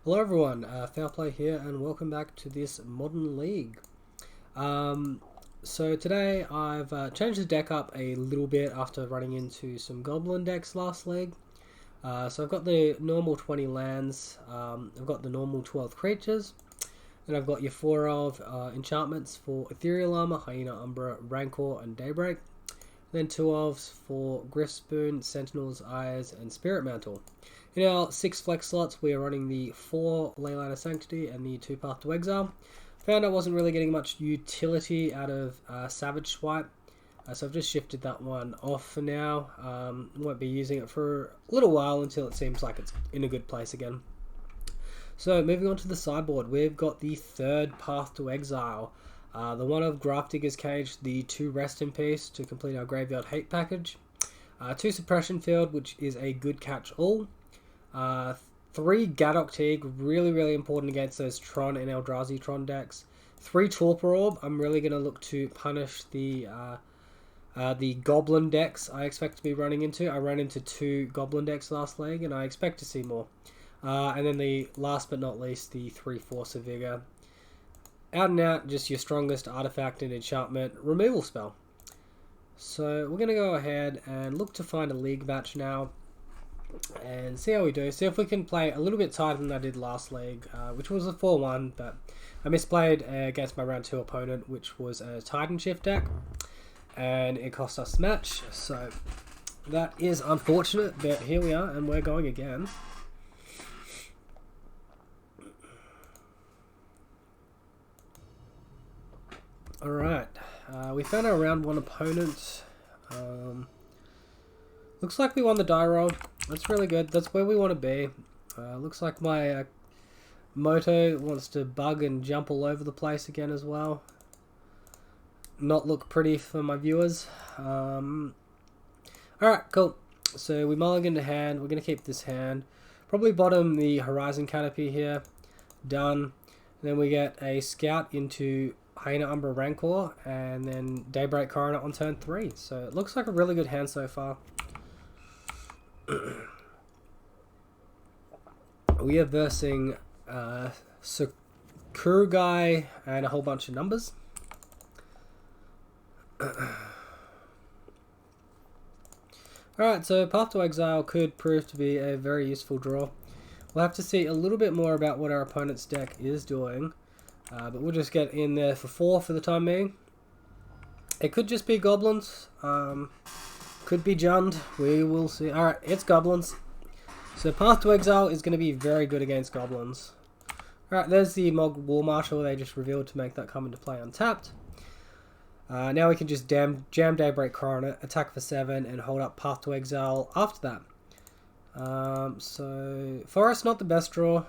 Hello everyone, Foul Play here and welcome back to this modern league. So today I've changed the deck up a little bit after running into some Goblin decks last league. So I've got the normal 20 lands, I've got the normal 12 creatures, and I've got your 4 of enchantments for Ethereal Armor, Hyena, Umbra, Rancor, and Daybreak. Then 2 ofs for Griffspoon, Sentinel's Eyes, and Spirit Mantle. In our 6 flex slots, we are running the 4 Leyline of Sanctity and the 2 Path to Exile. Found I wasn't really getting much utility out of Savage Swipe, so I've just shifted that one off for now. Won't be using it for a little while until it seems like it's in a good place again. So moving on to the sideboard, we've got the 3rd Path to Exile. The 1 of Grafdigger's Cage, the 2 Rest in Peace to complete our Graveyard Hate package. 2 Suppression Field, which is a good catch-all. 3 Gadok Teague, really important against those Tron and Eldrazi Tron decks. 3 Torpor Orb, I'm really going to look to punish the Goblin decks I expect to be running into. I ran into 2 Goblin decks last league and I expect to see more. And then the last but not least, the 3 Force of Vigor. Out and out, just your strongest artifact and enchantment removal spell. So we're going to go ahead and look to find a league match now and see how we do. See if we can play a little bit tighter than I did last league, which was a 4-1, but I misplayed against my round 2 opponent, which was a Titan Shift deck, and it cost us the match. So that is unfortunate, but here we are, and we're going again. Alright, we found our round 1 opponent. Looks like we won the die roll. That's really good. That's where we want to be. Looks like my Moto wants to bug and jump all over the place again as well. Not look pretty for my viewers. Alright, cool. So we mulligan to hand. We're going to keep this hand. Probably bottom the Horizon Canopy here. Done. And then we get a Scout into Hyena, Umbra, Rancor, and then Daybreak Coroner on turn 3. So it looks like a really good hand so far. We are versing Sakurai and a whole bunch of numbers. Alright, so Path to Exile could prove to be a very useful draw. We'll have to see a little bit more about what our opponent's deck is doing. But we'll just get in there for 4 for the time being. It could just be Goblins. Could be Jund. We will see. Alright, it's Goblins. So Path to Exile is going to be very good against Goblins. Alright, there's the Mog War Marshal they just revealed to make that come into play untapped. Now we can just jam Daybreak Coronet, attack for 7, and hold up Path to Exile after that. So Forest not the best draw.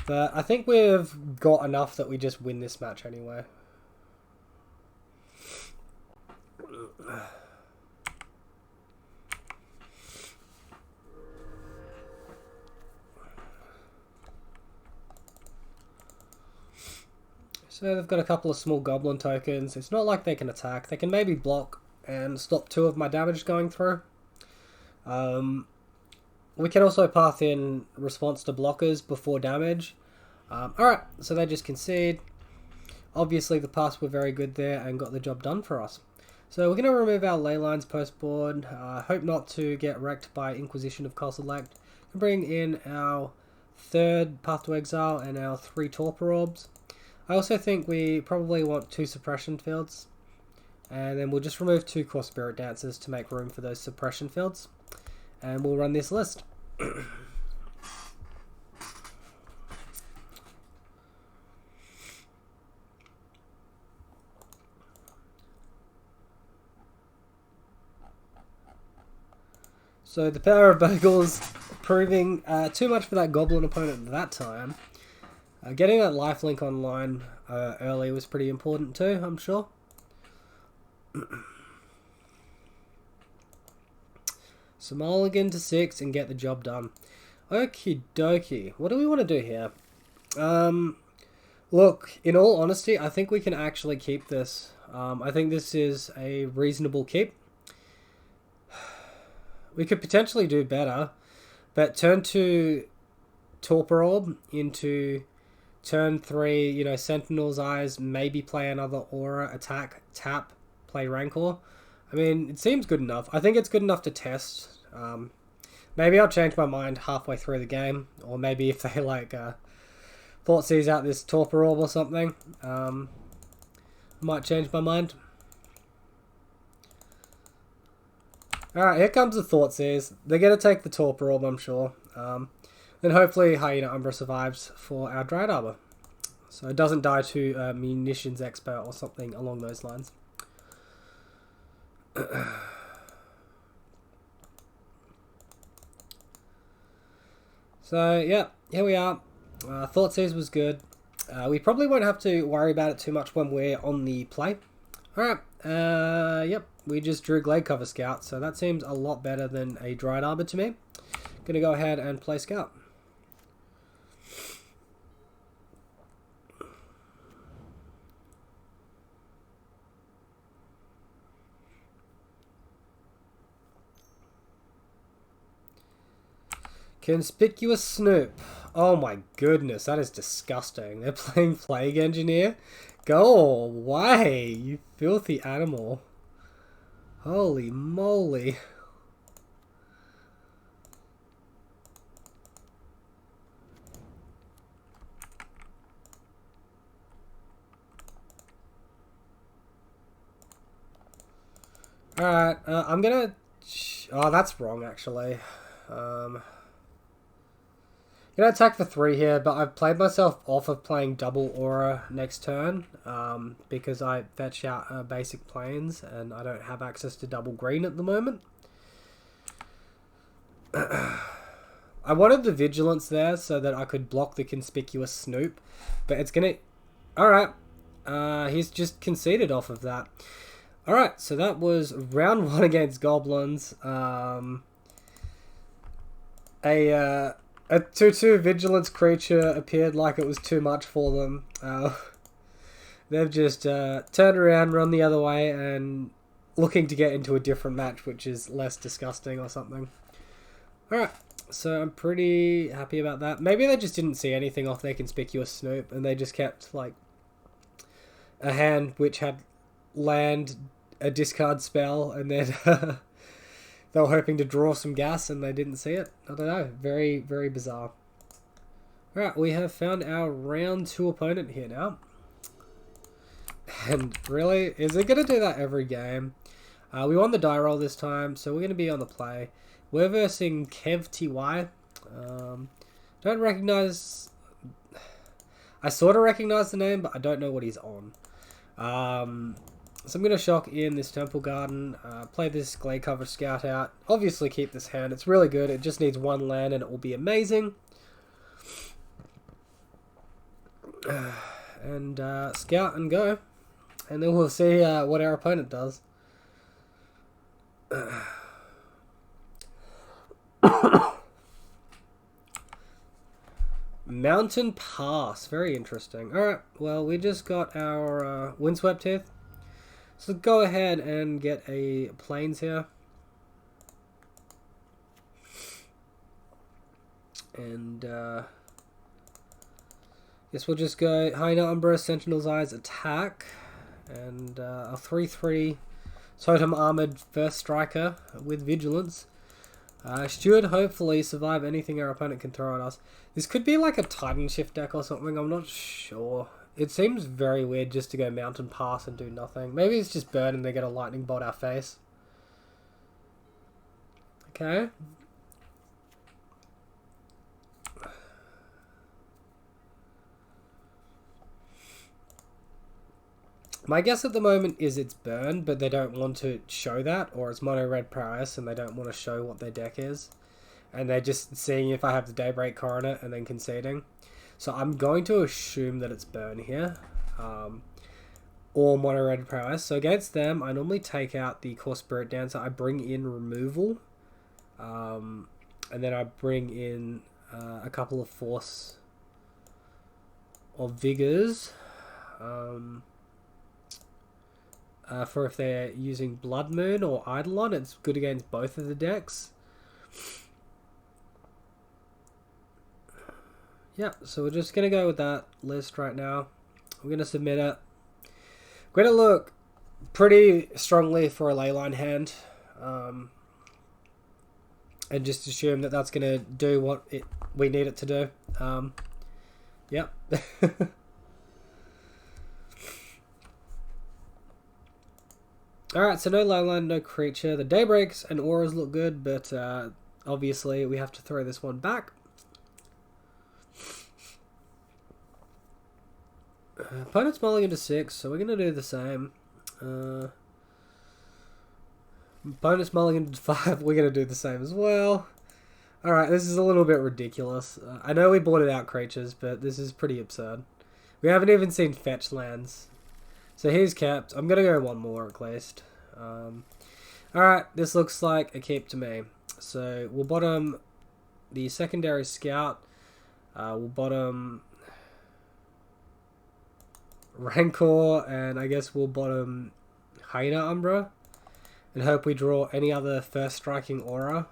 But I think we've got enough that we just win this match anyway. So they've got a couple of small Goblin tokens. It's not like they can attack. They can maybe block and stop 2 of my damage going through. We can also path in response to blockers before damage. Alright, so they just concede. Obviously the paths were very good there and got the job done for us. So we're going to remove our ley lines post board. Hope not to get wrecked by Inquisition of Kozilek. Bring in our 3rd Path to Exile and our 3 Torpor Orbs. I also think we probably want 2 Suppression Fields. And then we'll just remove 2 Core Spirit Dancers to make room for those Suppression Fields. And we'll run this list. So the power of Bogles proving too much for that Goblin opponent at that time. Getting that lifelink online early was pretty important too, I'm sure. So mulligan to 6 and get the job done. Okie dokie. What do we want to do here? Look, in all honesty, I think we can actually keep this. I think this is a reasonable keep. We could potentially do better, But turn 2 Torpor Orb into turn 3, you know, Sentinel's Eyes, maybe play another Aura, attack, tap, play Rancor. I mean, it seems good enough. I think it's good enough to test. Maybe I'll change my mind halfway through the game, or maybe if they like Thoughtseize out this Torpor Orb or something, might change my mind. Alright, here comes the Thoughtseize. They're going to take the Torpor Orb, I'm sure. Then hopefully Hyena Umbra survives for our Dryad Arbor. So it doesn't die to Munitions Expert or something along those lines. So, yeah, here we are. Thoughtseize was good. We probably won't have to worry about it too much when we're on the play. Alright, yep, we just drew Glade Cover Scout, so that seems a lot better than a Dryad Arbor to me. Gonna go ahead and play Scout. Conspicuous Snoop. Oh my goodness, that is disgusting. They're playing Plague Engineer? Go away, you filthy animal. Holy moly. Alright, I'm gonna... Oh, that's wrong, actually. Gonna attack for 3 here, but I've played myself off of playing double Aura next turn, because I fetch out basic planes, and I don't have access to double green at the moment. I wanted the Vigilance there so that I could block the Conspicuous Snoop, but it's gonna... Alright, he's just conceded off of that. Alright, so that was round 1 against Goblins. A 2/2 Vigilance creature appeared like it was too much for them. They've just turned around, run the other way, and looking to get into a different match, which is less disgusting or something. Alright, so I'm pretty happy about that. Maybe they just didn't see anything off their Conspicuous Snoop, and they just kept, like, a hand which had land, a discard spell, and then... They were hoping to draw some gas and they didn't see it. I don't know. Very, very bizarre. Alright, we have found our round 2 opponent here now. And really, is it going to do that every game? We won the die roll this time, so we're going to be on the play. We're versing Kev TY. Don't recognize... I sort of recognize the name, but I don't know what he's on. So I'm going to shock in this Temple Garden, play this Glade Cover Scout out, obviously keep this hand, it's really good, it just needs 1 land and it will be amazing. And Scout and go, and then we'll see what our opponent does. Mountain Pass, very interesting. Alright, well we just got our Windswept Teeth. So go ahead and get a planes here. And guess we'll just go Hyena Umbra, Sentinel's Eyes, attack. And a 3/3 Totem Armored First Striker with Vigilance. Should hopefully survive anything our opponent can throw at us. This could be like a Titan Shift deck or something, I'm not sure. It seems very weird just to go Mountain Pass and do nothing. Maybe it's just burn and they get a Lightning Bolt our face. Okay. My guess at the moment is it's burn, but they don't want to show that, or it's mono red price and they don't want to show what their deck is. And they're just seeing if I have the Daybreak Coronet and then conceding. So I'm going to assume that it's burn here, or mono red prowess. So against them, I normally take out the Core Spirit Dancer. I bring in removal, and then I bring in a couple of Force of Vigors, for if they're using Blood Moon or Eidolon. It's good against both of the decks. Yeah, so we're just going to go with that list right now. We're going to submit it. Going to look pretty strongly for a leyline hand. And just assume that that's going to do what we need it to do. Yep. Alright, so no leyline, no creature. The Daybreaks and Auras look good, but obviously we have to throw this one back. Opponent's mulling into 6, so we're going to do the same. Opponent's mulling into 5, we're going to do the same as well. Alright, this is a little bit ridiculous. I know we bought it out creatures, but this is pretty absurd. We haven't even seen fetch lands. So he's kept. I'm going to go one more at least. Alright, this looks like a keep to me. So we'll bottom the secondary scout. We'll bottom Rancor, and I guess we'll bottom Hyena Umbra. And hope we draw any other first striking aura.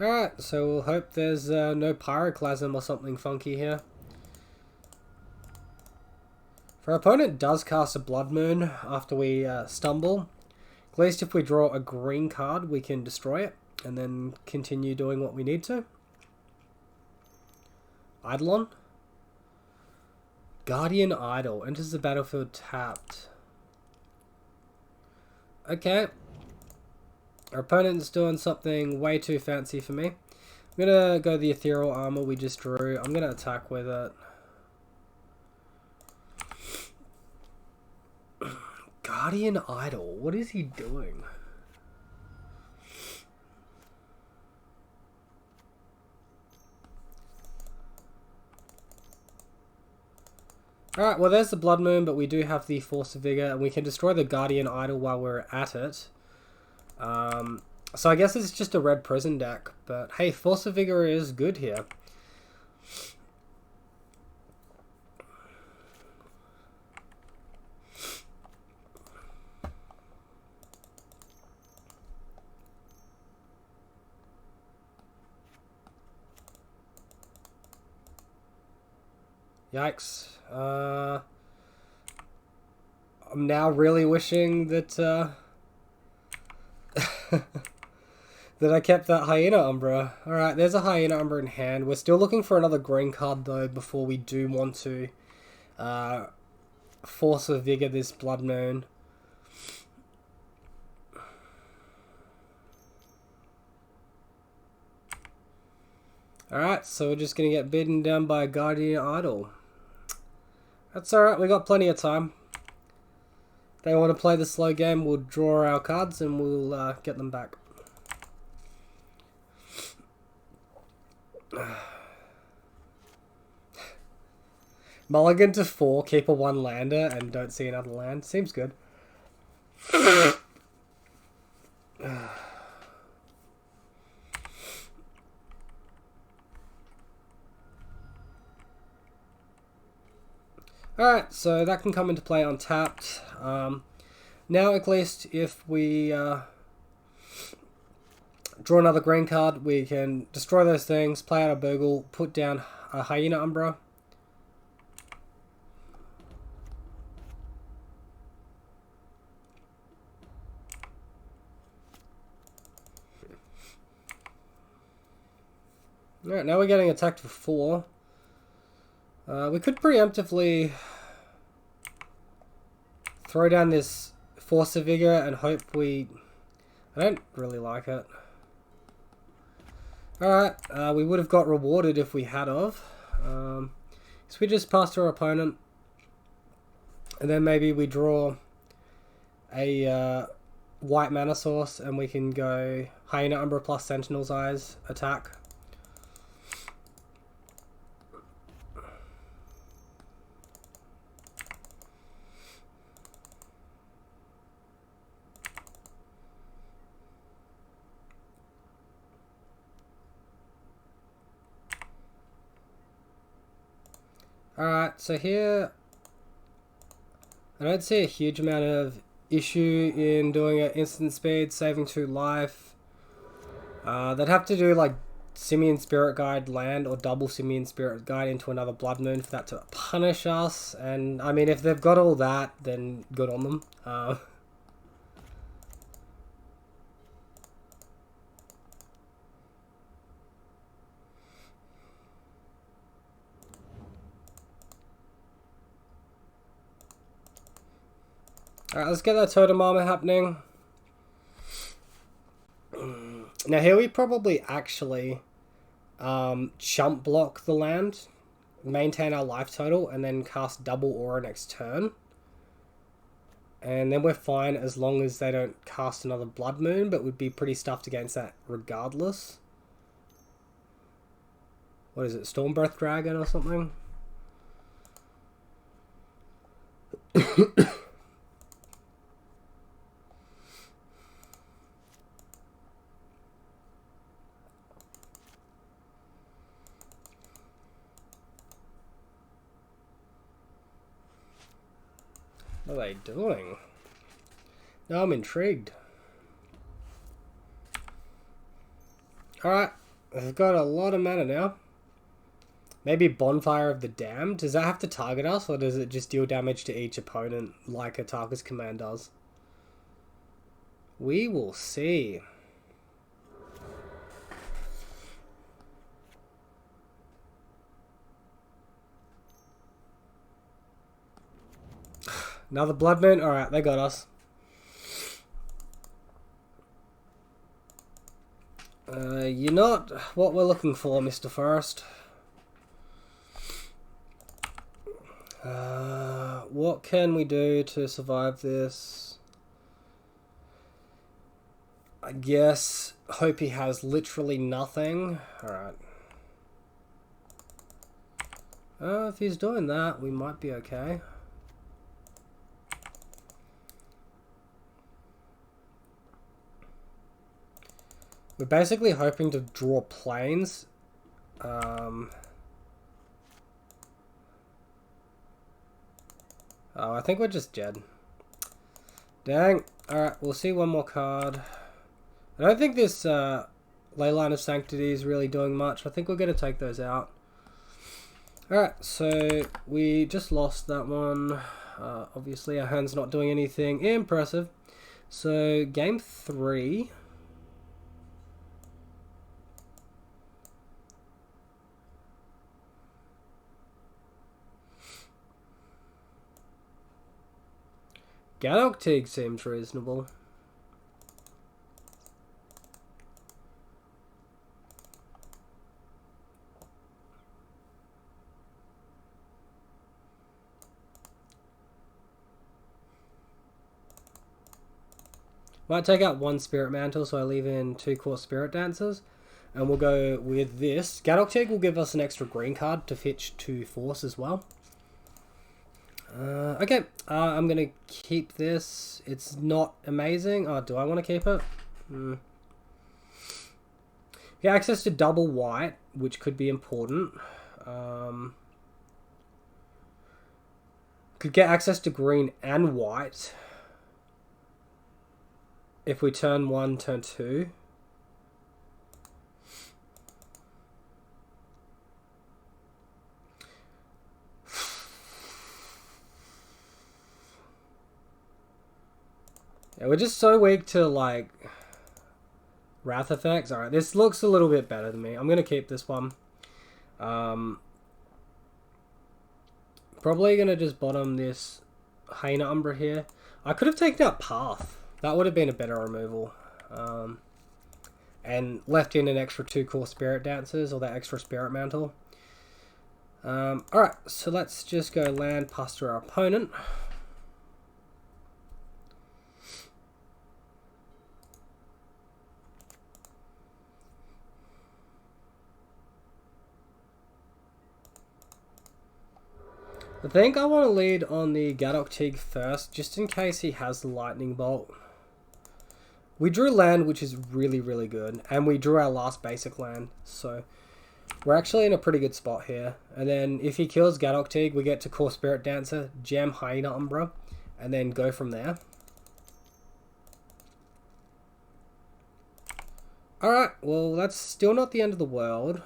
Alright, so we'll hope there's no Pyroclasm or something funky here. If our opponent does cast a Blood Moon after we stumble, at least if we draw a green card, we can destroy it and then continue doing what we need to. Eidolon. Guardian Idol enters the battlefield tapped. Okay. Our opponent's doing something way too fancy for me. I'm going to go the Ethereal Armor we just drew. I'm going to attack with it. Guardian Idol. What is he doing? Alright, well there's the Blood Moon, but we do have the Force of Vigor, and we can destroy the Guardian Idol while we're at it. So I guess it's just a red prison deck, but hey, Force of Vigor is good here. Yikes. I'm now really wishing that that I kept that Hyena Umbra. Alright, there's a Hyena Umbra in hand. We're still looking for another green card though before we do want to Force of Vigor this Blood Moon. Alright, so we're just going to get beaten down by a Guardian Idol. That's alright, we got plenty of time. If they want to play the slow game, we'll draw our cards and we'll get them back. Mulligan to 4, keep a 1-lander and don't see another land. Seems good. Alright, so that can come into play untapped. Now at least if we draw another green card, we can destroy those things, play out a Bogle, put down a Hyena Umbra. Alright, now we're getting attacked for 4. We could preemptively throw down this Force of Vigor and hope we... I don't really like it. Alright, we would have got rewarded if we had of. So we just pass to our opponent. And then maybe we draw a white mana source and we can go Hyena Umbra plus Sentinel's Eyes attack. Alright, so here I don't see a huge amount of issue in doing it instant speed, saving 2 life. They'd have to do like Simian Spirit Guide land or double Simian Spirit Guide into another Blood Moon for that to punish us. And I mean, if they've got all that, then good on them. Alright, let's get that totem armor happening. Now here we probably actually chump block the land, maintain our life total, and then cast double aura next turn. And then we're fine as long as they don't cast another Blood Moon, but we'd be pretty stuffed against that regardless. What is it, Stormbreath Dragon or something? What are they doing? Now I'm intrigued. Alright, I've got a lot of mana now. Maybe Bonfire of the Damned. Does that have to target us, or does it just deal damage to each opponent like a Tarkus command does? We will see. Another Blood Moon? Alright, they got us. You're not what we're looking for, Mr. Forrest. What can we do to survive this? I guess hope he has literally nothing. Alright. If he's doing that, we might be okay. We're basically hoping to draw planes. Oh, I think we're just dead. Dang. Alright, we'll see one more card. I don't think this Leyline of Sanctity is really doing much. I think we're going to take those out. Alright, so we just lost that one. Obviously, our hand's not doing anything impressive. So, game 3. Gadok seems reasonable. Might take out 1 Spirit Mantle, so I leave in 2 core Spirit Dancers. And we'll go with this. Gadok will give us an extra green card to fetch 2 Force as well. Okay, I'm going to keep this. It's not amazing. Oh, do I want to keep it? Get access to double white, which could be important. Could get access to green and white if we turn 1, turn 2. Yeah, we're just so weak to, like, Wrath effects. Alright, this looks a little bit better than me. I'm going to keep this one. Probably going to just bottom this Hyena Umbra here. I could have taken out Path. That would have been a better removal. And left in an extra 2 core Spirit Dancers, or that extra Spirit Mantle. Alright, so let's just go land past through our opponent. I think I want to lead on the Gadok first, just in case he has the Lightning Bolt. We drew land, which is really, really good, and we drew our last basic land, so we're actually in a pretty good spot here. And then if he kills Gadok, we get to core Spirit Dancer, jam Hyena Umbra, and then go from there. Alright, well, that's still not the end of the world.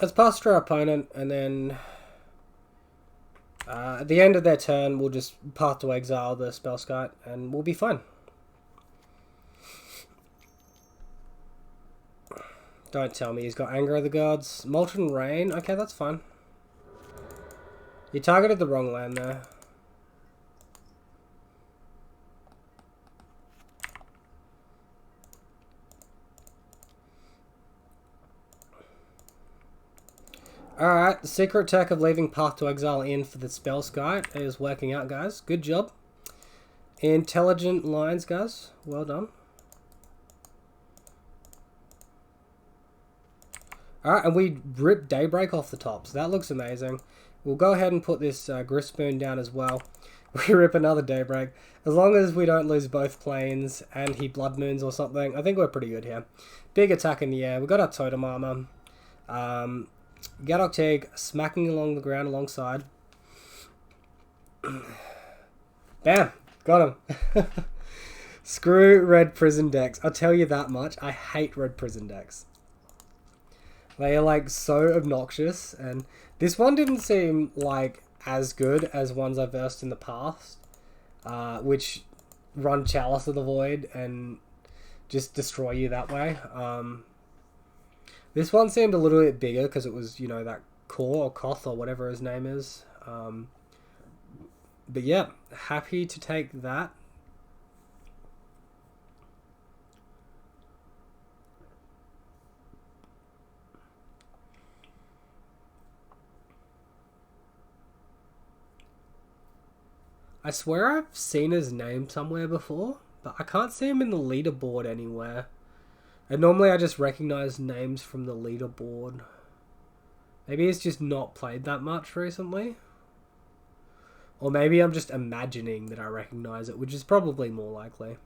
Let's pass to our opponent, and then at the end of their turn, we'll just path to exile the Spellskite, and we'll be fine. Don't tell me he's got Anger of the Gods. Molten Rain, okay, that's fine. You targeted the wrong land there. Alright, the secret tech of leaving Path to Exile in for the Spellskite is working out, guys. Good job. Intelligent lines, guys. Well done. Alright, and we ripped Daybreak off the top, so that looks amazing. We'll go ahead and put this Griftspoon down as well. We rip another Daybreak. As long as we don't lose both planes and he Blood Moons or something, I think we're pretty good here. Big attack in the air. We got our Totem Armor. Gadok Teg smacking along the ground alongside. Bam! Got him. Screw red prison decks. I'll tell you that much. I hate red prison decks. They are like so obnoxious, and this one didn't seem like as good as ones I've versed in the past, which run Chalice of the Void and just destroy you that way. This one seemed a little bit bigger because it was, you know, that Core or Koth or whatever his name is. But yeah, happy to take that. I swear I've seen his name somewhere before, but I can't see him in the leaderboard anywhere. And normally I just recognize names from the leaderboard. Maybe he's just not played that much recently. Or maybe I'm just imagining that I recognize it, which is probably more likely.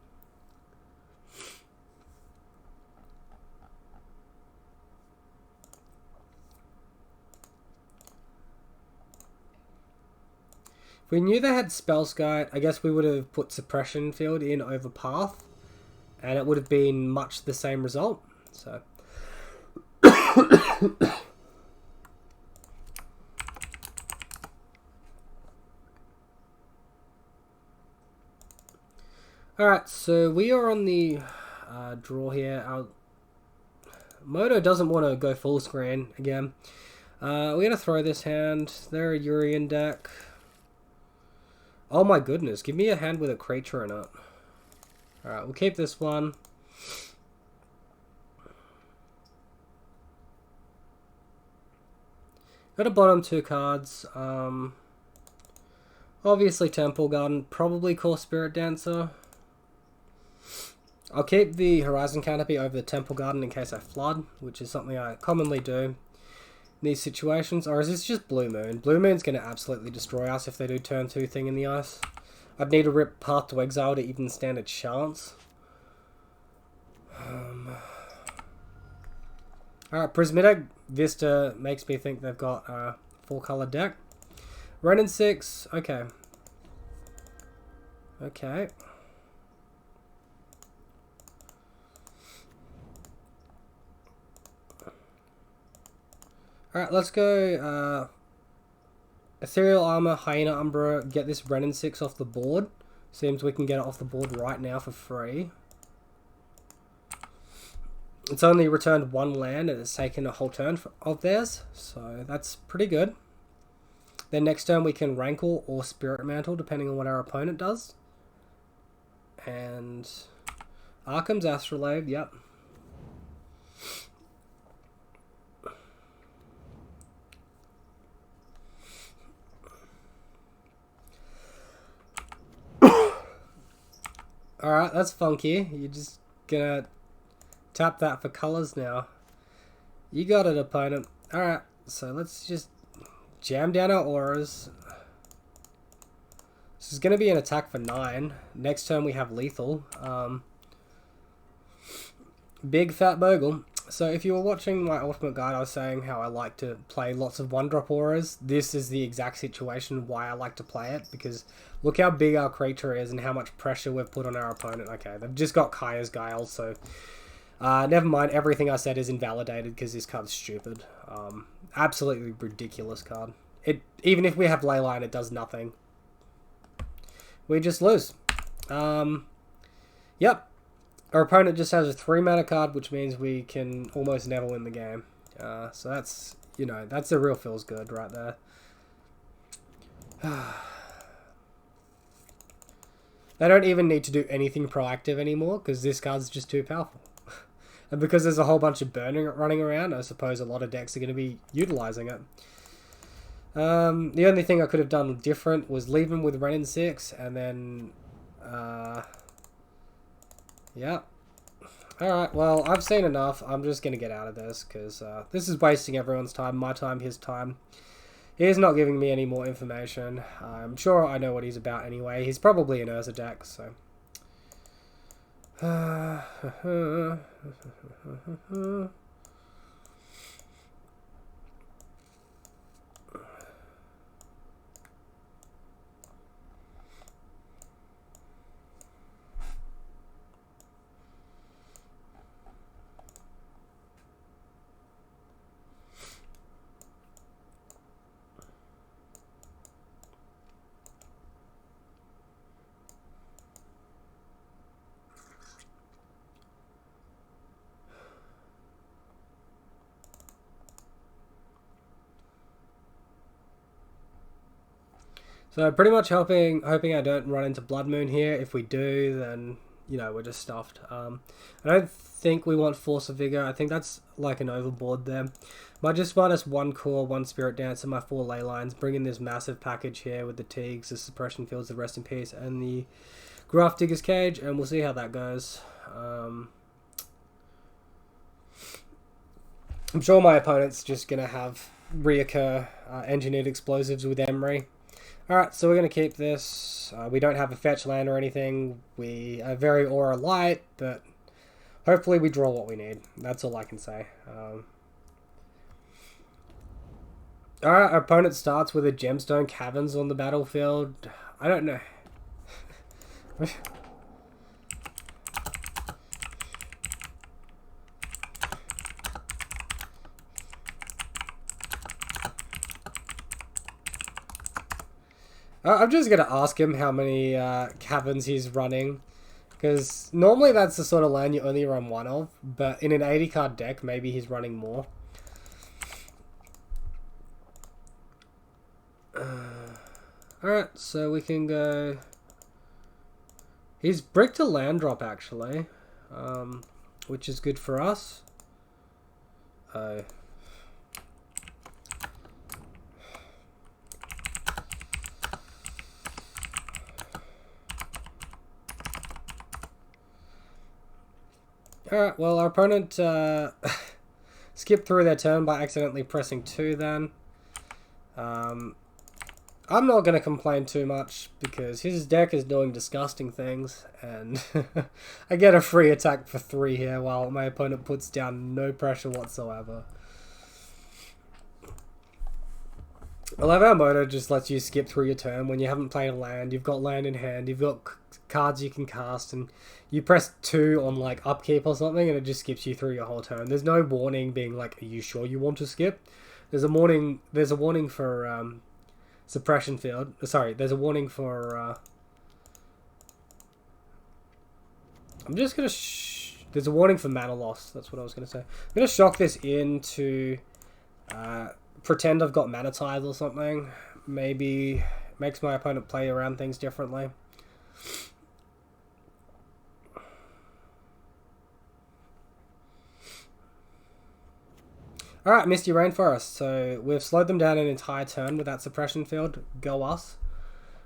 If we knew they had Spellskite, I guess we would have put Suppression Field in over Path, and it would have been much the same result. So, alright, so we are on the draw here. Our Moto doesn't want to go full screen again. We're going to throw this hand. They're a Urian deck. Oh my goodness, give me a hand with a creature in it. Alright, we'll keep this one. Got a bottom two cards. Obviously Temple Garden, probably Core Spirit Dancer. I'll keep the Horizon Canopy over the Temple Garden in case I flood, which is something I commonly do in these situations. Or is this just Blue Moon? Blue Moon's going to absolutely destroy us if they do turn 2 thing in the ice. I'd need to rip Path to Exile to even stand a chance. Alright, Prismatic Vista makes me think they've got a 4-color deck. Renin 6, okay. Okay. Alright, let's go Ethereal Armor, Hyena Umbra, get this Renin 6 off the board. Seems we can get it off the board right now for free. It's only returned 1 land and it's taken a whole turn of theirs, so that's pretty good. Then next turn we can Rankle or Spirit Mantle depending on what our opponent does. And Arkham's Astrolabe, yep. Alright, that's funky. You're just gonna tap that for colors now. You got it, opponent. Alright, so let's just jam down our auras. This is gonna be an attack for 9. Next turn we have lethal. Big fat Bogle. So if you were watching my ultimate guide, I was saying how I like to play lots of one-drop auras. This is the exact situation why I like to play it, because look how big our creature is and how much pressure we've put on our opponent. Okay, they've just got Kaya's Guile, so never mind, everything I said is invalidated because this card's stupid. Absolutely ridiculous card. Even if we have Leyline, it does nothing. We just lose. Yep. Our opponent just has a 3-mana card, which means we can almost never win the game. So that's, you know, that's the real feels good right there. They don't even need to do anything proactive anymore, because this card's just too powerful. And because there's a whole bunch of burning running around, I suppose a lot of decks are going to be utilizing it. The only thing I could have done different was leave him with Ren in 6, and then... yeah. Alright, well, I've seen enough. I'm just going to get out of this, because this is wasting everyone's time, my time, his time. He's not giving me any more information. I'm sure I know what he's about anyway. He's probably an Urza deck, so... So pretty much hoping I don't run into Blood Moon here. If we do, then, you know, we're just stuffed. I don't think we want Force of Vigor. I think that's like an overboard there. Might just minus 1 Core, 1 Spirit Dance, and my 4 Ley Lines. Bring in this massive package here with the Teagues, the Suppression Fields, the Rest in Peace, and the Graft Digger's Cage, and we'll see how that goes. I'm sure my opponent's just going to have reoccur Engineered Explosives with Emery. Alright, so we're going to keep this. We don't have a fetch land or anything. We are very aura light, but hopefully we draw what we need. That's all I can say. Alright, our opponent starts with a Gemstone Caverns on the battlefield. I don't know. I'm just going to ask him how many caverns he's running, because normally that's the sort of land you only run 1 of, but in an 80 card deck, maybe he's running more. Alright, so we can go... He's bricked a land drop, actually, which is good for us. Alright, well, our opponent skipped through their turn by accidentally pressing 2 then. I'm not going to complain too much because his deck is doing disgusting things, and I get a free attack for 3 here while my opponent puts down no pressure whatsoever. I love how Moto just lets you skip through your turn when you haven't played a land, you've got land in hand, you've got cards you can cast, and you press 2 on like upkeep or something and it just skips you through your whole turn. There's no warning being like, are you sure you want to skip? There's a warning for suppression field. Sorry, there's a warning for I'm just gonna there's a warning for mana loss. That's what I was gonna say. I'm gonna shock this into pretend I've got Mana Tithe or something. Maybe makes my opponent play around things differently. Alright, Misty Rainforest. So we've slowed them down an entire turn with that suppression field. Go us.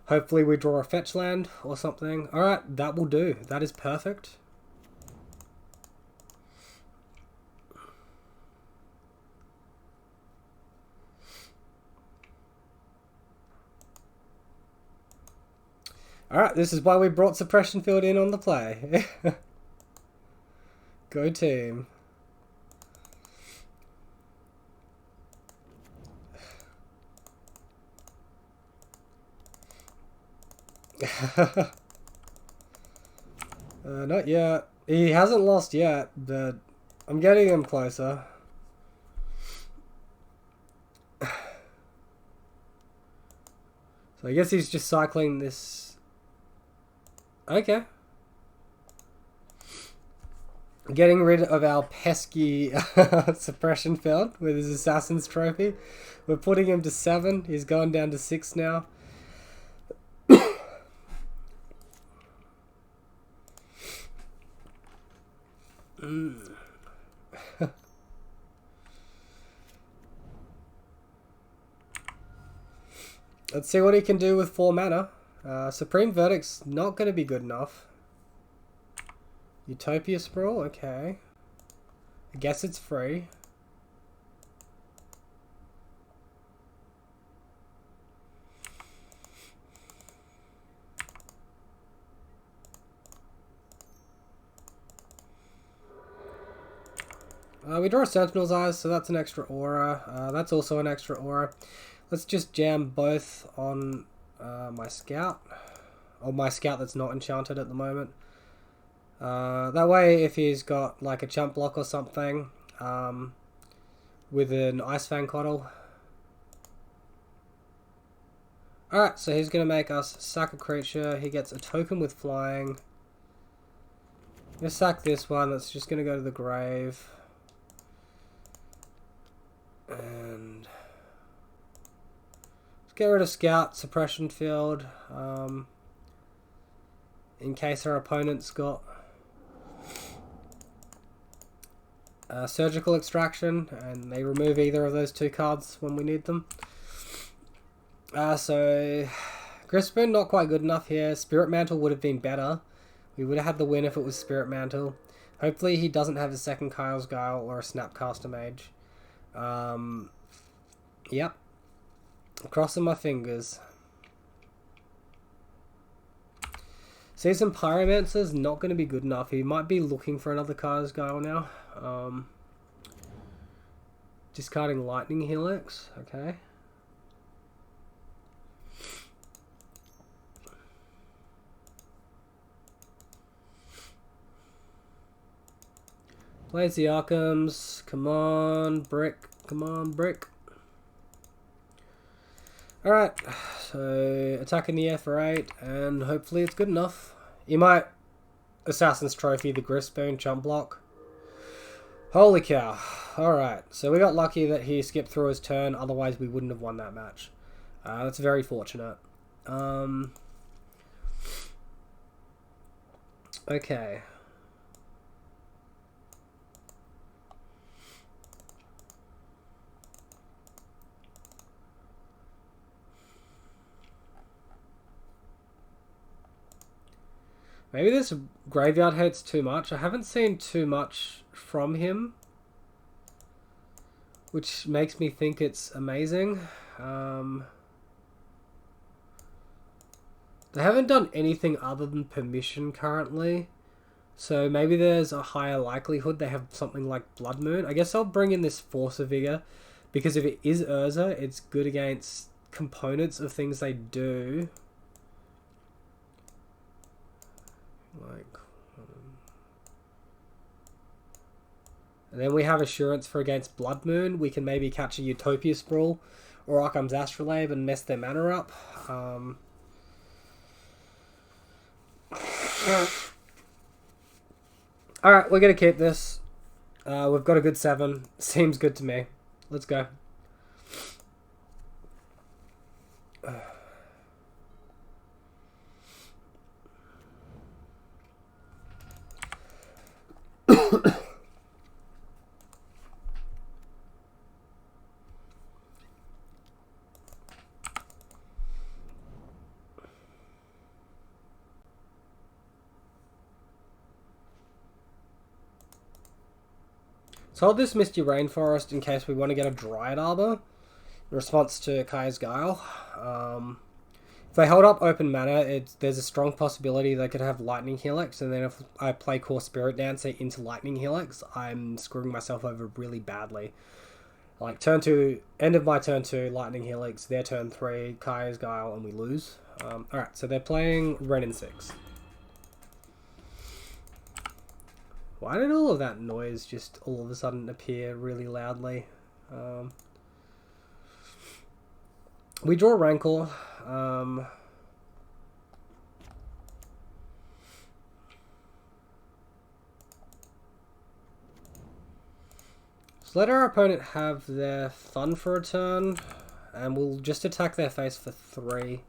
Hopefully we draw a fetch land or something. Alright, that will do. That is perfect. Alright, this is why we brought suppression field in on the play. Go team. Not yet. He hasn't lost yet, but I'm getting him closer. So I guess he's just cycling this. Okay. Getting rid of our pesky suppression field with his assassin's trophy. We're putting him to 7. He's gone down to 6 now. Let's see what he can do with 4 mana. Supreme Verdict's not going to be good enough. Utopia Sprawl, okay. I guess it's free. We draw Sentinel's Eyes, so that's an extra aura. That's also an extra aura. Let's just jam both on my Scout. Or my Scout that's not enchanted at the moment. That way, if he's got like a chump block or something with an Ice Fang Coddle. Alright, so he's going to make us sack a creature. He gets a token with flying. I'm going to sack this one. That's just going to go to the grave. And let's get rid of Scout, Suppression Field, in case our opponent's got Surgical Extraction, and they remove either of those 2 cards when we need them. So Grispin, not quite good enough here. Spirit Mantle would have been better. We would have had the win if it was Spirit Mantle. Hopefully he doesn't have a second Kyle's Guile or a Snapcaster Mage. Yep. Crossing my fingers. Seasoned Pyromancer's not going to be good enough. He might be looking for another Kyle's Guile now. Discarding Lightning Helix. Okay. Plays the Arkhams. Come on, Brick. Come on, Brick. Alright, so attacking the air for 8, and hopefully it's good enough. You might Assassin's Trophy the Grispoon Chump Block. Holy cow. Alright, so we got lucky that he skipped through his turn, otherwise we wouldn't have won that match. That's very fortunate. Okay. Maybe this graveyard hates too much. I haven't seen too much from him, which makes me think it's amazing. They haven't done anything other than permission currently, so maybe there's a higher likelihood they have something like Blood Moon. I guess I'll bring in this Force of Vigor, because if it is Urza, it's good against components of things they do. And then we have Assurance for against Blood Moon. We can maybe catch a Utopia Sprawl or Arkham's Astrolabe and mess their mana up. Alright, we're going to keep this. We've got a good 7. Seems good to me. Let's go. So hold this Misty Rainforest in case we want to get a Dryad Arbor in response to Kaya's Guile. If they hold up open mana, there's a strong possibility they could have Lightning Helix, and then if I play Core Spirit Dancer into Lightning Helix, I'm screwing myself over really badly. Like turn 2, end of my turn 2, Lightning Helix, their turn 3, Kaya's Guile, and we lose. Alright, so they're playing Red and 6. Why did all of that noise just all of a sudden appear really loudly? We draw Rancor. So let our opponent have their fun for a turn, and we'll just attack their face for 3.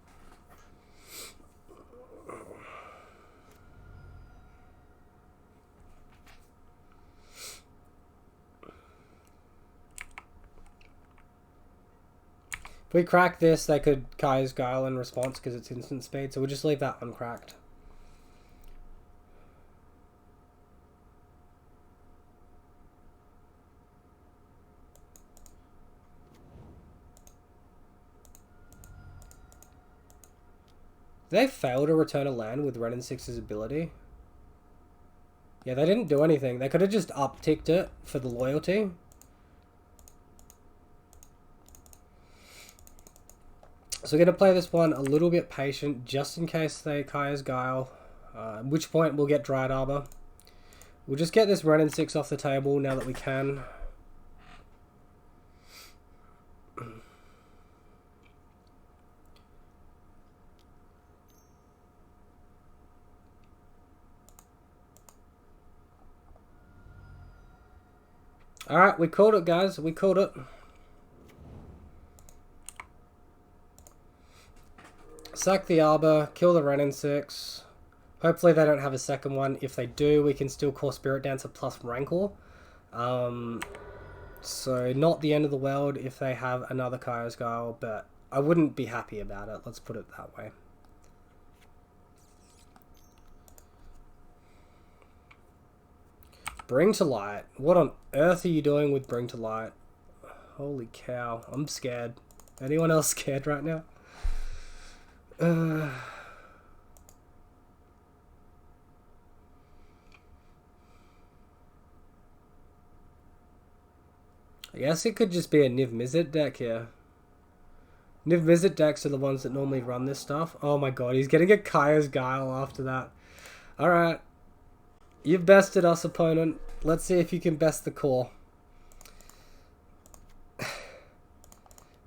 If we crack this, they could Kaya's Guile in response because it's instant speed, so we'll just leave that uncracked. Did they fail to return a land with Red and 6's ability? Yeah, they didn't do anything. They could have just upticked it for the loyalty. So we're going to play this one a little bit patient, just in case they Kaya's Guile, at which point we'll get Dried Arbor. We'll just get this Red and 6 off the table now that we can. Alright, we called it, guys. We called it. Sack the Arbor, kill the Red and 6. Hopefully they don't have a second one. If they do, we can still call Spirit Dancer plus Rancor. So not the end of the world if they have another Kaya's Guile, but I wouldn't be happy about it. Let's put it that way. Bring to Light. What on earth are you doing with Bring to Light? Holy cow. I'm scared. Anyone else scared right now? I guess it could just be a Niv Mizzet deck here. Niv Mizzet decks are the ones that normally run this stuff. Oh my god, he's getting a Kaya's Guile after that. Alright. You've bested us, opponent. Let's see if you can best the core.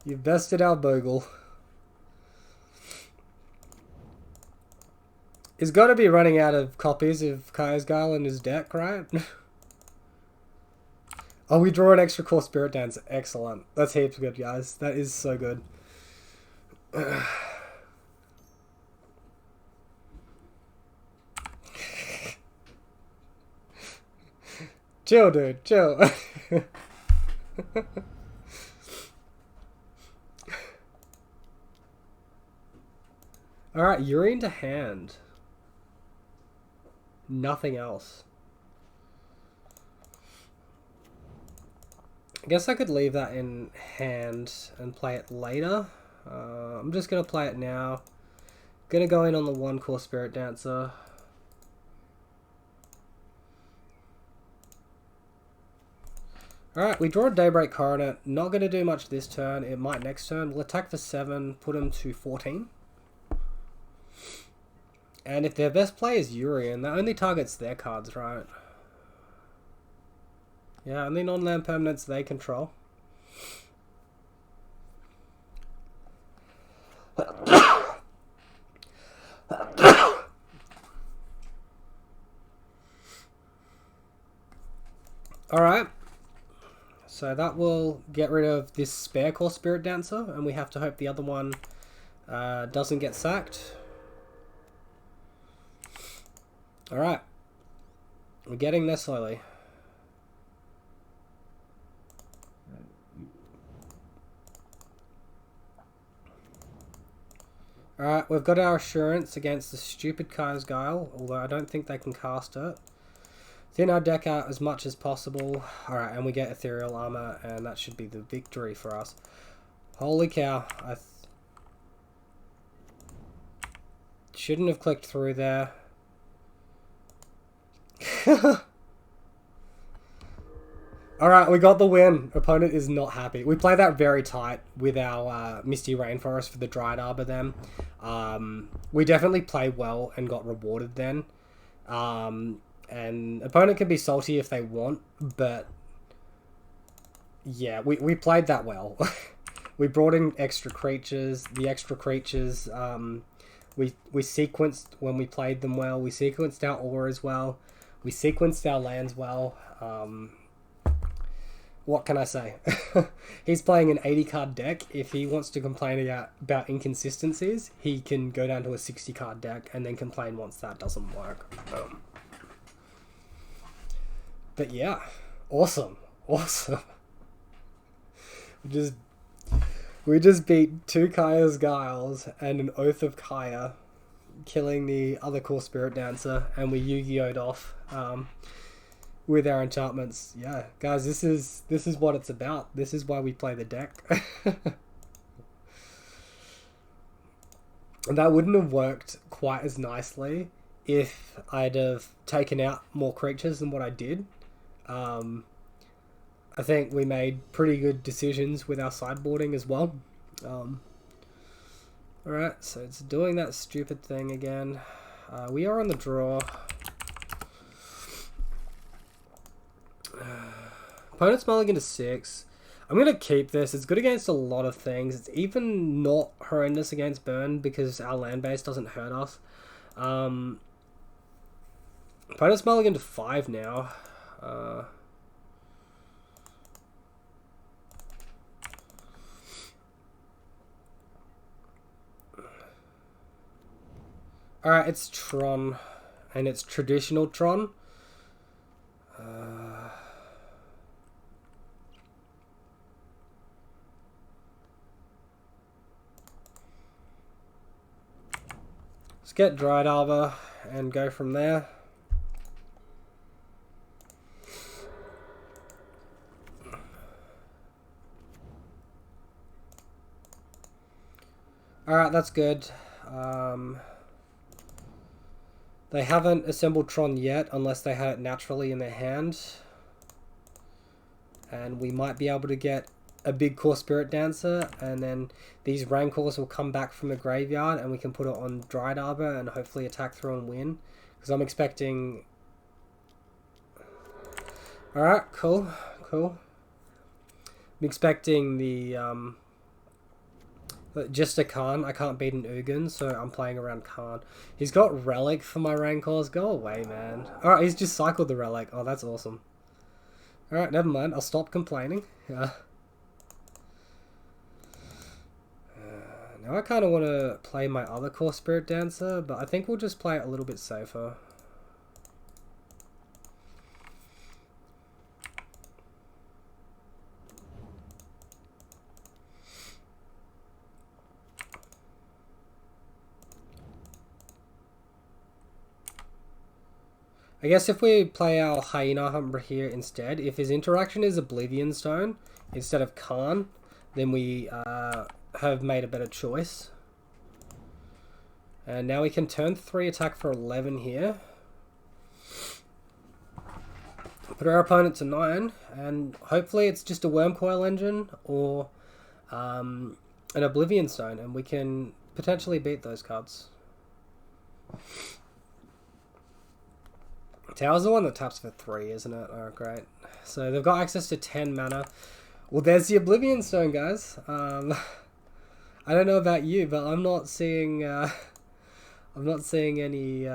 You've bested our Bogle. He's got to be running out of copies of Kaya's Guile in his deck, right? Oh, we draw an extra core Spirit Dancer. Excellent. That's heaps good, guys. That is so good. Chill, dude. Chill. Alright, Yuri into hand. Nothing else. I guess I could leave that in hand and play it later. I'm just going to play it now. Going to go in on the 1 core Spirit Dancer. Alright, we draw a Daybreak Coronet. Not going to do much this turn. It might next turn. We'll attack for 7, put him to 14. And if their best play is Urian, that only targets their cards, right? Yeah, only non-land permanents they control. Alright. So that will get rid of this spare core Spirit Dancer, and we have to hope the other one doesn't get sacked. Alright. We're getting there slowly. Alright, we've got our assurance against the stupid Kaya's Guile, although I don't think they can cast it. Thin our deck out as much as possible. Alright, and we get Ethereal Armor, and that should be the victory for us. Holy cow. I shouldn't have clicked through there. Alright, we got the win. Opponent is not happy. We played that very tight with our Misty Rainforest for the Dried Arbor then. We definitely played well and got rewarded then. And opponent can be salty if they want, but yeah, we played that well. We brought in extra creatures. The extra creatures, we sequenced when we played them well. We sequenced our auras well. We sequenced our lands well. What can I say? He's playing an 80 card deck. If he wants to complain about inconsistencies, he can go down to a 60 card deck and then complain once that doesn't work. But yeah, awesome. We just beat 2 Kaya's Guiles and an Oath of Kaya, killing the other core Spirit Dancer, and we Yu-Gi-Oh'd off with our enchantments. Yeah, guys, this is what it's about. This is why we play the deck. And that wouldn't have worked quite as nicely if I'd have taken out more creatures than what I did. I think we made pretty good decisions with our sideboarding as well. Alright, so it's doing that stupid thing again. We are on the draw. Opponent's mulligan to 6. I'm going to keep this. It's good against a lot of things. It's even not horrendous against burn because our land base doesn't hurt us. Opponent's mulligan to 5 now. Alright, it's Tron. And it's traditional Tron. Let's get Dried Arbor and go from there. Alright, that's good. They haven't assembled Tron yet, unless they had it naturally in their hand. And we might be able to get a big core Spirit Dancer, and then these Rancors will come back from the graveyard, and we can put it on Dried Arbor and hopefully attack through and win. Because I'm expecting... Alright, cool. I'm expecting the... just a Khan. I can't beat an Ugin, so I'm playing around Khan. He's got Relic for my Rancors. Go away, man. Alright, he's just cycled the Relic. Oh, that's awesome. Alright, never mind. I'll stop complaining. Yeah. Now I kind of want to play my other core Spirit Dancer, but I think we'll just play it a little bit safer. I guess if we play our Hyena Humber here instead, if his interaction is Oblivion Stone instead of Khan, then we have made a better choice. And now we can turn 3 attack for 11 here. Put our opponent to 9, and hopefully it's just a Wormcoil Engine or an Oblivion Stone, and we can potentially beat those cards. Tower's the one that taps for 3, isn't it? Oh, great. So they've got access to 10 mana. Well, there's the Oblivion Stone, guys. I don't know about you, but I'm not seeing any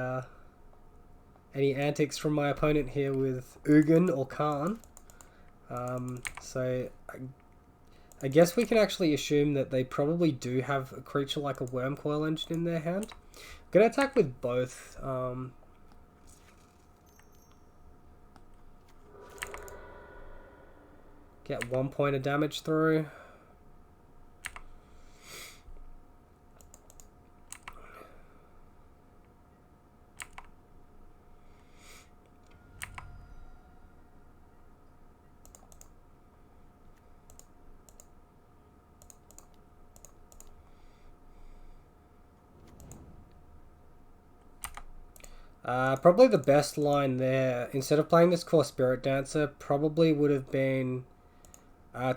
antics from my opponent here with Ugin or Khan. So I guess we can actually assume that they probably do have a creature like a Wormcoil Engine in their hand. I'm gonna attack with both. Get 1 point of damage through. Probably the best line there, instead of playing this core Spirit Dancer, probably would have been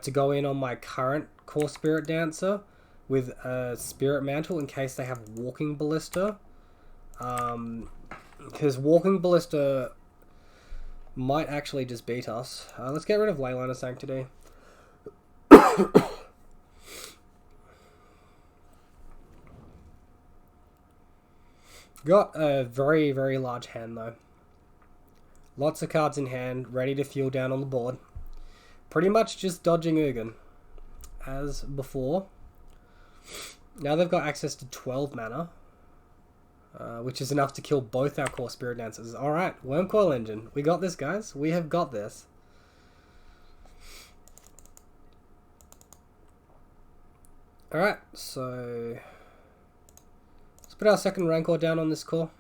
to go in on my current core Spirit Dancer with a Spirit Mantle in case they have Walking Ballista. Because Walking Ballista might actually just beat us. Let's get rid of Leyline of Sanctity. Got a very, very large hand though. Lots of cards in hand, ready to fuel down on the board. Pretty much just dodging Ugin, as before. Now they've got access to 12 mana, which is enough to kill both our core Spirit Dancers. Alright, Wormcoil Engine. We got this, guys. We have got this. Alright, so let's put our second Rancor down on this core.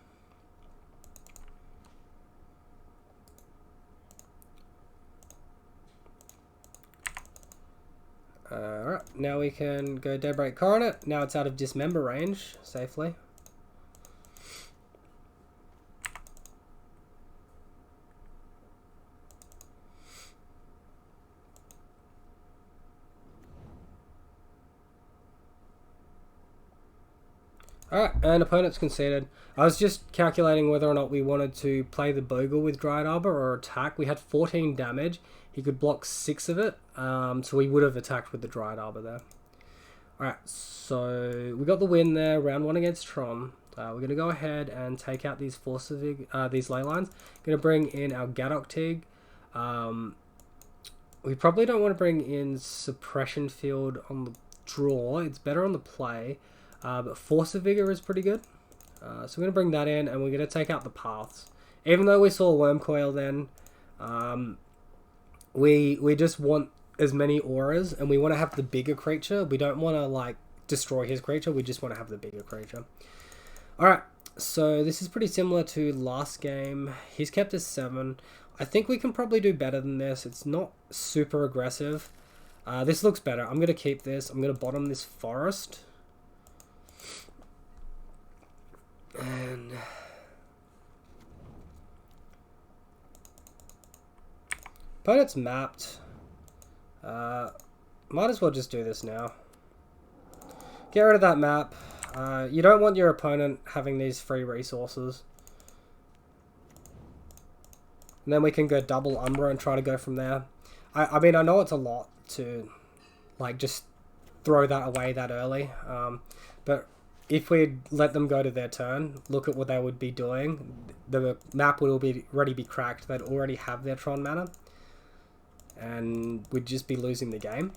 Alright, now we can go Daybreak Coronet. Now it's out of Dismember range, safely. Alright, and opponent's conceded. I was just calculating whether or not we wanted to play the Bogle with Dryad Arbor or attack. We had 14 damage. He could block 6 of it, so we would have attacked with the Dryad Arbor there. Alright, so we got the win there, round 1 against Tron. We're going to go ahead and take out these these ley lines. Going to bring in our Gadok Tig. We probably don't want to bring in Suppression Field on the draw. It's better on the play. But Force of Vigor is pretty good. So we're going to bring that in, and we're going to take out the paths. Even though we saw Wormcoil then, we just want as many auras, and we want to have the bigger creature. We don't want to, like, destroy his creature. We just want to have the bigger creature. Alright, so this is pretty similar to last game. He's kept us 7. I think we can probably do better than this. It's not super aggressive. This looks better. I'm going to keep this. I'm going to bottom this forest. And opponent's mapped. Might as well just do this now. Get rid of that map. You don't want your opponent having these free resources. And then we can go double Umbra and try to go from there. I mean, I know it's a lot to, like, just throw that away that early. But if we let them go to their turn, look at what they would be doing. The map would already be cracked. They'd already have their Tron mana. And we'd just be losing the game.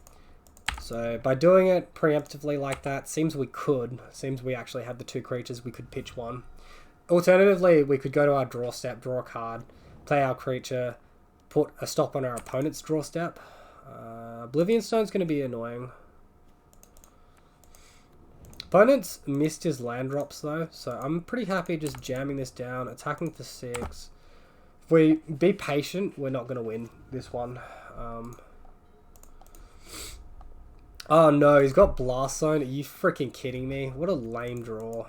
So by doing it preemptively like that, seems we actually had the 2 creatures, we could pitch one. Alternatively, we could go to our draw step, draw a card, play our creature, put a stop on our opponent's draw step. Oblivion Stone's going to be annoying. Opponent's missed his land drops though, so I'm pretty happy just jamming this down, attacking for 6. If we be patient, we're not going to win this one. Oh no, he's got Blast Zone. Are you freaking kidding me? What a lame draw.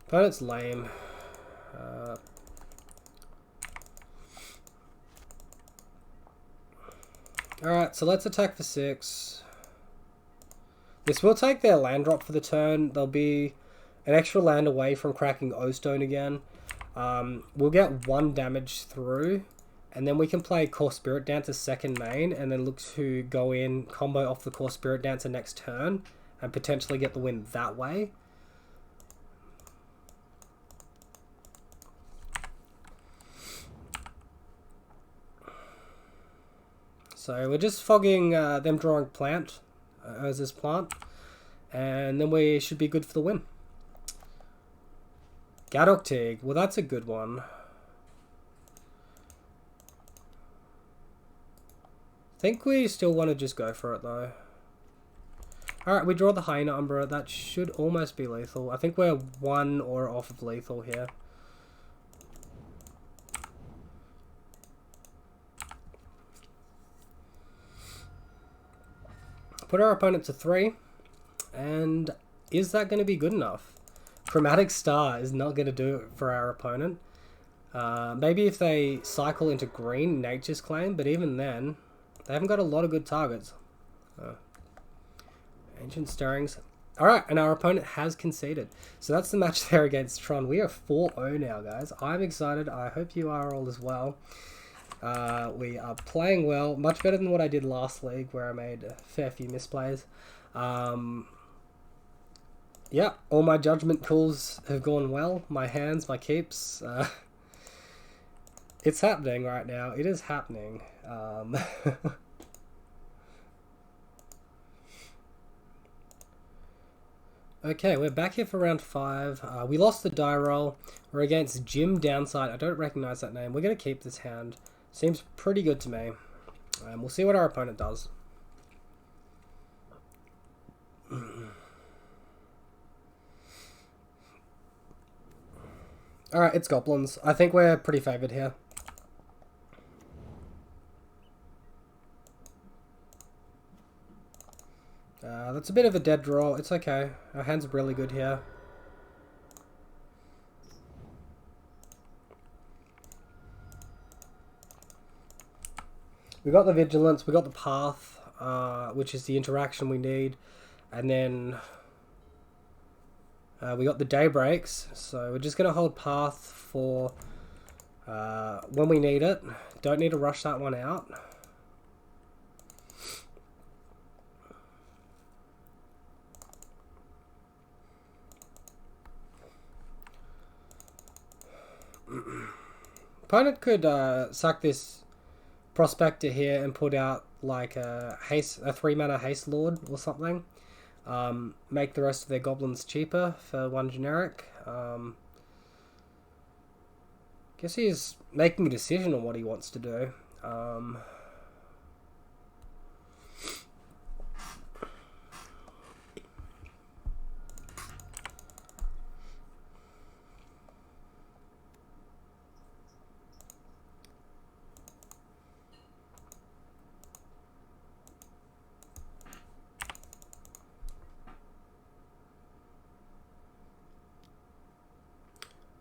Opponent's lame. Alright, so let's attack for 6. This will take their land drop for the turn. They'll be an extra land away from cracking O-Stone again. We'll get 1 damage through, and then we can play Core Spirit Dancer second main, and then look to go in, combo off the Core Spirit Dancer next turn, and potentially get the win that way. So we're just fogging them drawing plant. As this plant, and then we should be good for the win. Gadok Tig, well that's a good one. I think we still want to just go for it though. Alright, we draw the Hyena Umbra. That should almost be lethal. I think we're 1 or off of lethal here. Put our opponent to 3, and is that going to be good enough? Chromatic Star is not going to do it for our opponent. Maybe if they cycle into green, Nature's Claim, but even then, they haven't got a lot of good targets. Ancient Stirrings. Alright, and our opponent has conceded. So that's the match there against Tron. We are 4-0 now, guys. I'm excited. I hope you are all as well. We are playing well. Much better than what I did last league, where I made a fair few misplays. Yeah, all my judgment calls have gone well. My hands, my keeps. It's happening right now. It is happening. Okay, we're back here for round 5. We lost the die roll. We're against Jim Downside. I don't recognize that name. We're going to keep this hand. Seems pretty good to me. We'll see what our opponent does. Alright, it's Goblins. I think we're pretty favoured here. That's a bit of a dead draw. It's okay. Our hand's really good here. We got the Vigilance, we got the Path, which is the interaction we need, and then we got the Daybreaks, so we're just going to hold Path for when we need it. Don't need to rush that one out. Opponent could sack this Prospector here and put out like a 3-mana Haste Lord or something. Make the rest of their goblins cheaper for 1 generic. Guess he's making a decision on what he wants to do.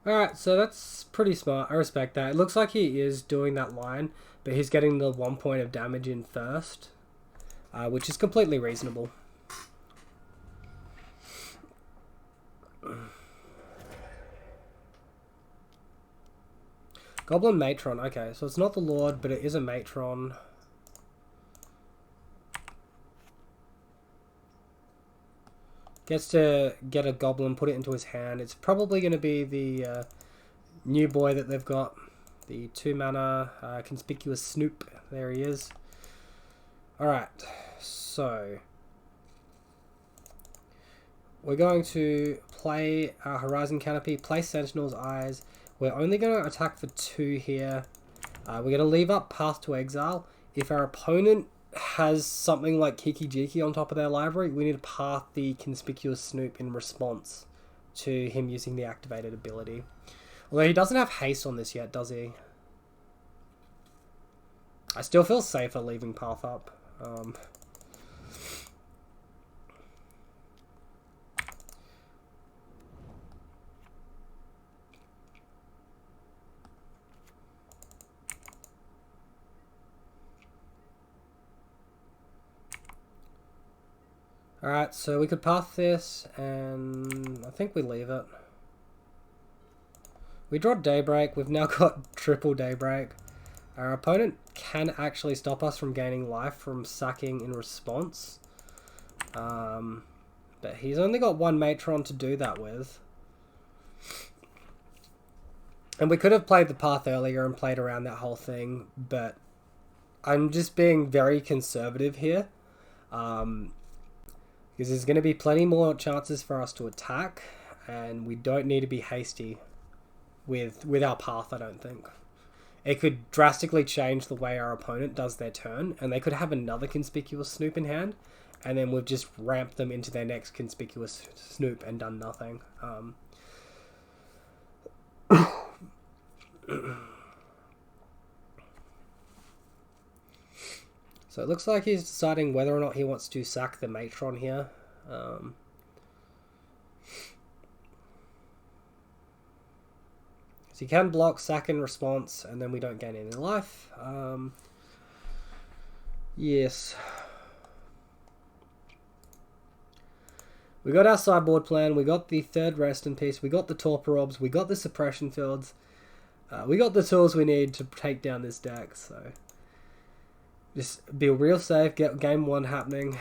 Alright, so that's pretty smart. I respect that. It looks like he is doing that line, but he's getting the 1 point of damage in first, which is completely reasonable. Goblin Matron. Okay, so it's not the Lord, but it is a Matron. Gets to get a goblin, put it into his hand. It's probably going to be the new boy that they've got. The 2-mana Conspicuous Snoop. There he is. Alright, so we're going to play our Horizon Canopy, play Sentinel's Eyes. We're only going to attack for 2 here. We're going to leave up Path to Exile. If our opponent has something like Kiki Jiki on top of their library, we need to path the Conspicuous Snoop in response to him using the activated ability. Although he doesn't have haste on this yet, does he? I still feel safer leaving path up. Alright, so we could path this, and I think we leave it. We draw Daybreak. We've now got triple Daybreak. Our opponent can actually stop us from gaining life from sacking in response. But he's only got 1 Matron to do that with. And we could have played the path earlier and played around that whole thing, but I'm just being very conservative here. Because there's going to be plenty more chances for us to attack, and we don't need to be hasty with our path, I don't think. It could drastically change the way our opponent does their turn, and they could have another Conspicuous Snoop in hand, and then we've just ramped them into their next Conspicuous Snoop and done nothing. So it looks like he's deciding whether or not he wants to sack the Matron here. Guess he's making a decision on what he wants to do. So it looks like he's deciding whether or not he wants to sack the Matron here. So it looks like he's deciding whether or not he wants to sack the Matron here. So it looks like he's deciding whether or not he wants to sack the Matron here. So it looks like he's deciding whether or not he wants to sack the Matron here. So it looks like he's deciding whether or not he wants to sack the Matron here. So you can block, sack in response, and then we don't gain any life. Yes. We got our sideboard plan, we got the third rest in peace, we got the torpor orbs, we got the suppression fields. We got the tools we need to take down this deck, so just be real safe, get game 1 happening,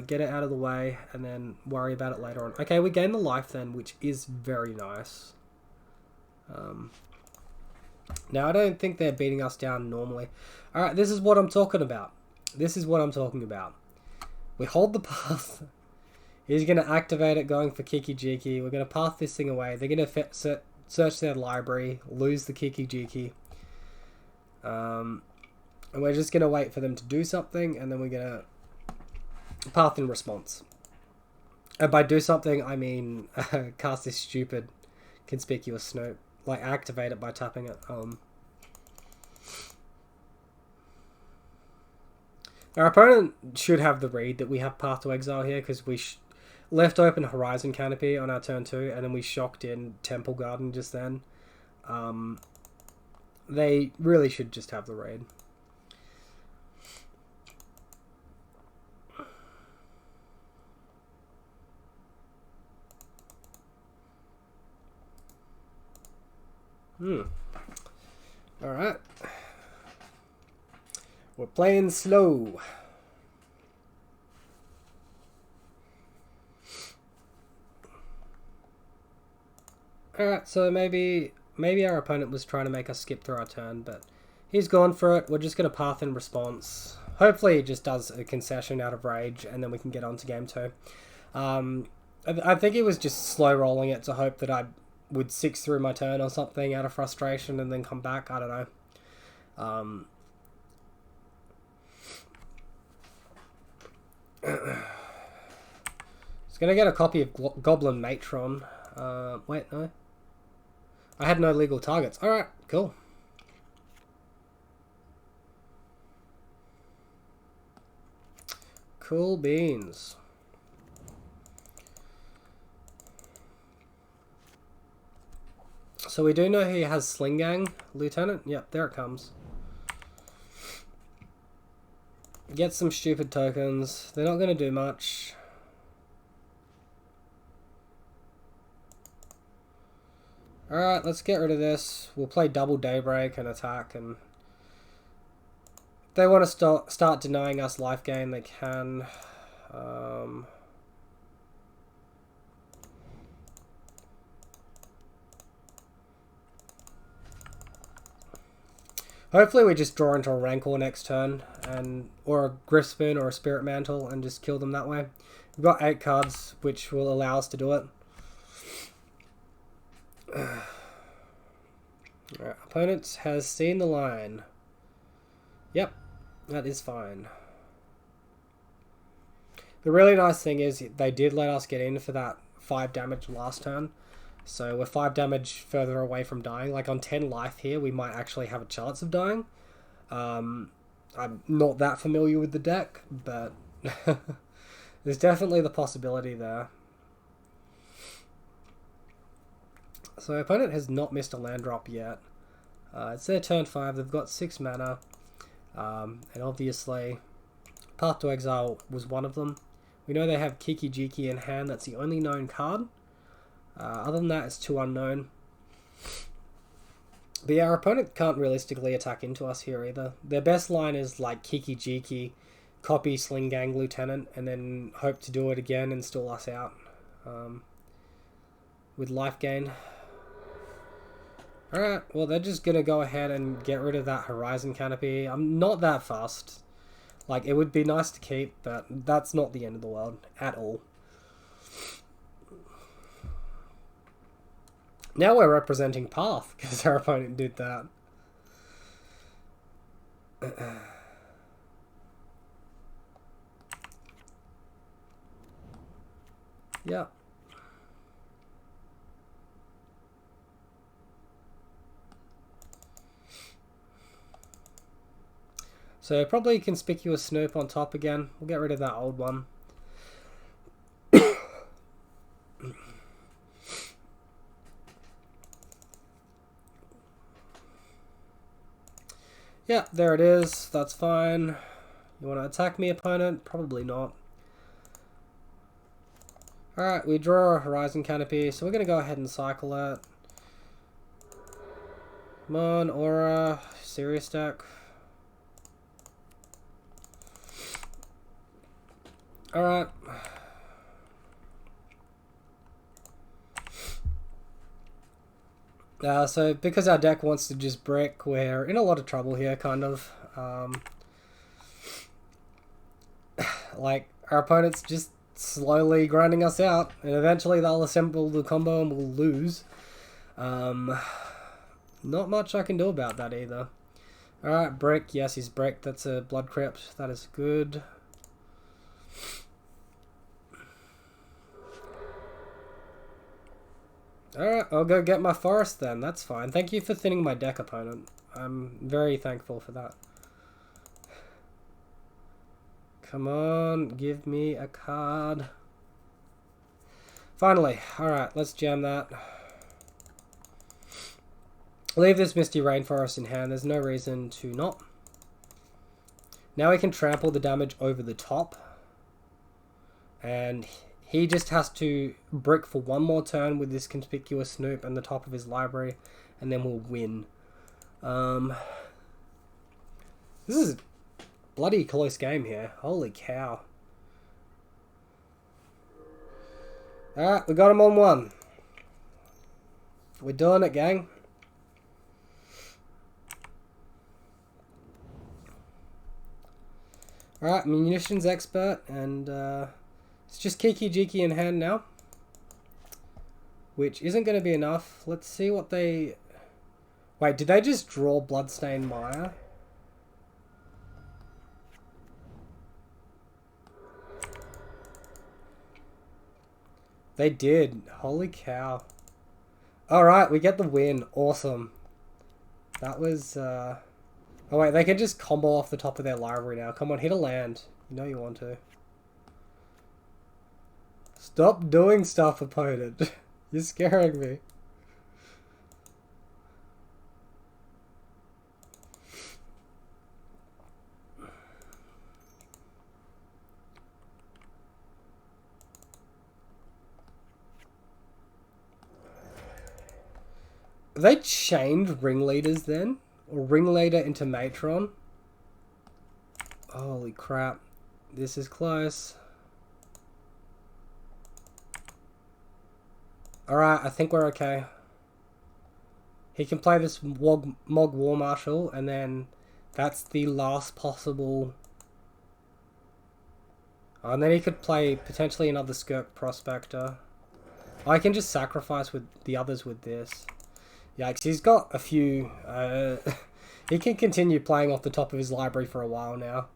get it out of the way, and then worry about it later on. Okay, we gain the life then, which is very nice. Now, I don't think they're beating us down normally. Alright, this is what I'm talking about. This is what I'm talking about. We hold the path. He's going to activate it, going for Kiki Jiki. We're going to path this thing away. They're going to search their library, lose the Kiki Jiki. And we're just going to wait for them to do something, and then we're going to path in response. And by do something, I mean cast this stupid conspicuous snoop. Like, activate it by tapping it. Our opponent should have the read that we have Path to Exile here, because we left open Horizon Canopy on our turn 2, and then we shocked in Temple Garden just then. They really should just have the raid. Alright. We're playing slow. Alright, so maybe our opponent was trying to make us skip through our turn, but he's gone for it. We're just going to path in response. Hopefully he just does a concession out of rage, and then we can get on to game 2. I think he was just slow rolling it to hope that I would 6 through my turn or something out of frustration and then come back. I don't know. He's going to get a copy of Goblin Matron. Wait, no. I had no legal targets. Alright, cool. Cool beans. So we do know he has Sling Gang, Lieutenant. Yep, there it comes. Get some stupid tokens. They're not going to do much. Alright, let's get rid of this. We'll play double Daybreak and attack, and if they want to start denying us life gain, they can. Hopefully we just draw into a Rancor next turn, or a Griffspoon or a Spirit Mantle, and just kill them that way. We've got 8 cards, which will allow us to do it. Alright, opponent has seen the line. Yep, that is fine. The really nice thing is they did let us get in for that 5 damage last turn. So we're 5 damage further away from dying. Like on 10 life here, we might actually have a chance of dying. I'm not that familiar with the deck, but there's definitely the possibility there. So opponent has not missed a land drop yet. It's their turn 5. They've got 6 mana. And obviously, Path to Exile was one of them. We know they have Kiki Jiki in hand. That's the only known card. Other than that, it's 2 unknown. But yeah, our opponent can't realistically attack into us here either. Their best line is like Kiki Jiki, copy Sling Gang Lieutenant, and then hope to do it again and stall us out with life gain. Alright, well they're just going to go ahead and get rid of that Horizon Canopy. I'm not that fussed. Like, it would be nice to keep, but that's not the end of the world at all. Now we're representing Path, because our opponent did that. Yeah. So probably Conspicuous Snoop on top again. We'll get rid of that old one. Yeah, there it is. That's fine. You want to attack me, opponent? Probably not. Alright, we draw a Horizon Canopy, so we're going to go ahead and cycle it. Come on, Aura. Serious deck. Alright. So because our deck wants to just brick, we're in a lot of trouble here, kind of. Like, our opponent's just slowly grinding us out, and eventually they'll assemble the combo and we'll lose. Not much I can do about that either. Alright, brick. Yes, he's bricked. That's a blood crypt. That is good. Alright, I'll go get my forest then. That's fine. Thank you for thinning my deck, opponent. I'm very thankful for that. Come on, give me a card. Finally. Alright, let's jam that. Leave this Misty Rainforest in hand. There's no reason to not. Now we can trample the damage over the top. And he just has to brick for one more turn with this Conspicuous Snoop and the top of his library. And then we'll win. This is a bloody close game here. Holy cow. Alright, we got him on one. We're doing it, gang. Alright, munitions expert, and it's just Kiki Jiki in hand now. Which isn't going to be enough. Let's see what they... Wait, did they just draw Bloodstained Mire? They did. Holy cow. Alright, we get the win. Awesome. That was... Oh wait, they can just combo off the top of their library now. Come on, hit a land. You know you want to. Stop doing stuff, opponent. You're scaring me. They chained ringleaders then? Or ringleader into matron? Holy crap. This is close. Alright, I think we're okay. He can play this Mog War Marshal, and then that's the last possible... Oh, and then he could play potentially another Skirk Prospector. I can just sacrifice with the others with this. Yikes, he's got a few... he can continue playing off the top of his library for a while now.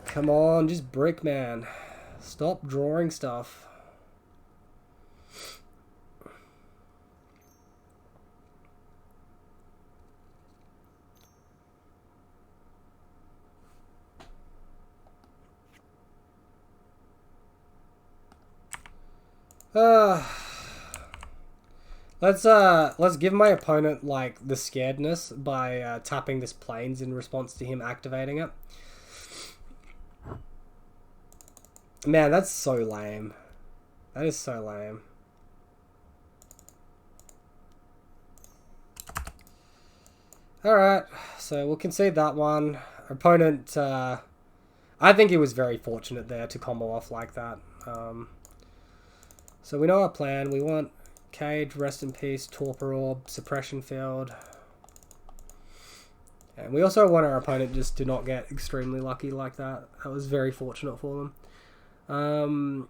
Come on, just brick, man. Stop drawing stuff. Let's give my opponent like the scaredness by tapping this plains in response to him activating it. Man, that's so lame. That is so lame. Alright, so we'll concede that one. Opponent, I think he was very fortunate there to combo off like that. So we know our plan. We want Cage, Rest in Peace, Torpor Orb, Suppression Field. And we also want our opponent just to not get extremely lucky like that. That was very fortunate for them.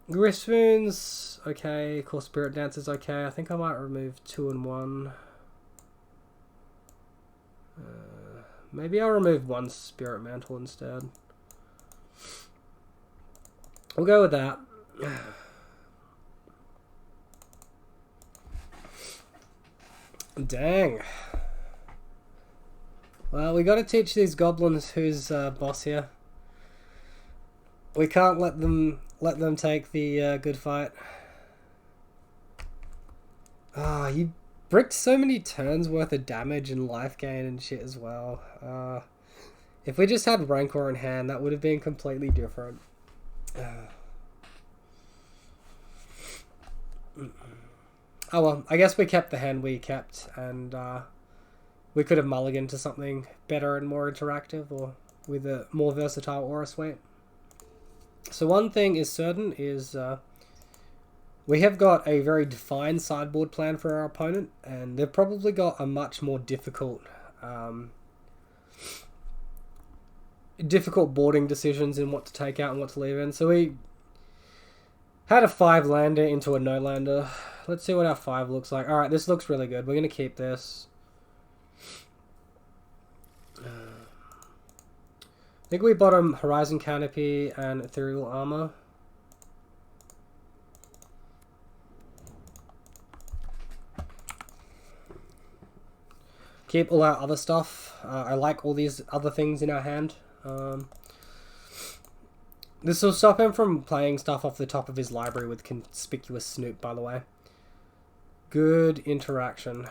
Griffins, okay. Core Spirit Dancer's okay. I think I might remove 2 and 1. Maybe I'll remove 1 Spirit Mantle instead. We'll go with that. Dang. Well, we got to teach these goblins who's boss here. We can't let them take the good fight. Ah, you bricked so many turns worth of damage and life gain and shit as well. If we just had Rancor in hand, that would have been completely different. Oh well, I guess we kept the hand we kept, and we could have mulliganed to something better and more interactive, or with a more versatile aura suite. So one thing is certain is we have got a very defined sideboard plan for our opponent, and they've probably got a much more difficult boarding decisions in what to take out and what to leave in. So we had a 5 lander into a no lander. Let's see what our 5 looks like. Alright, this looks really good. We're going to keep this. I think we bottom Horizon Canopy and Ethereal Armor. Keep all our other stuff. I like all these other things in our hand. This will stop him from playing stuff off the top of his library with Conspicuous Snoop, by the way. Good interaction.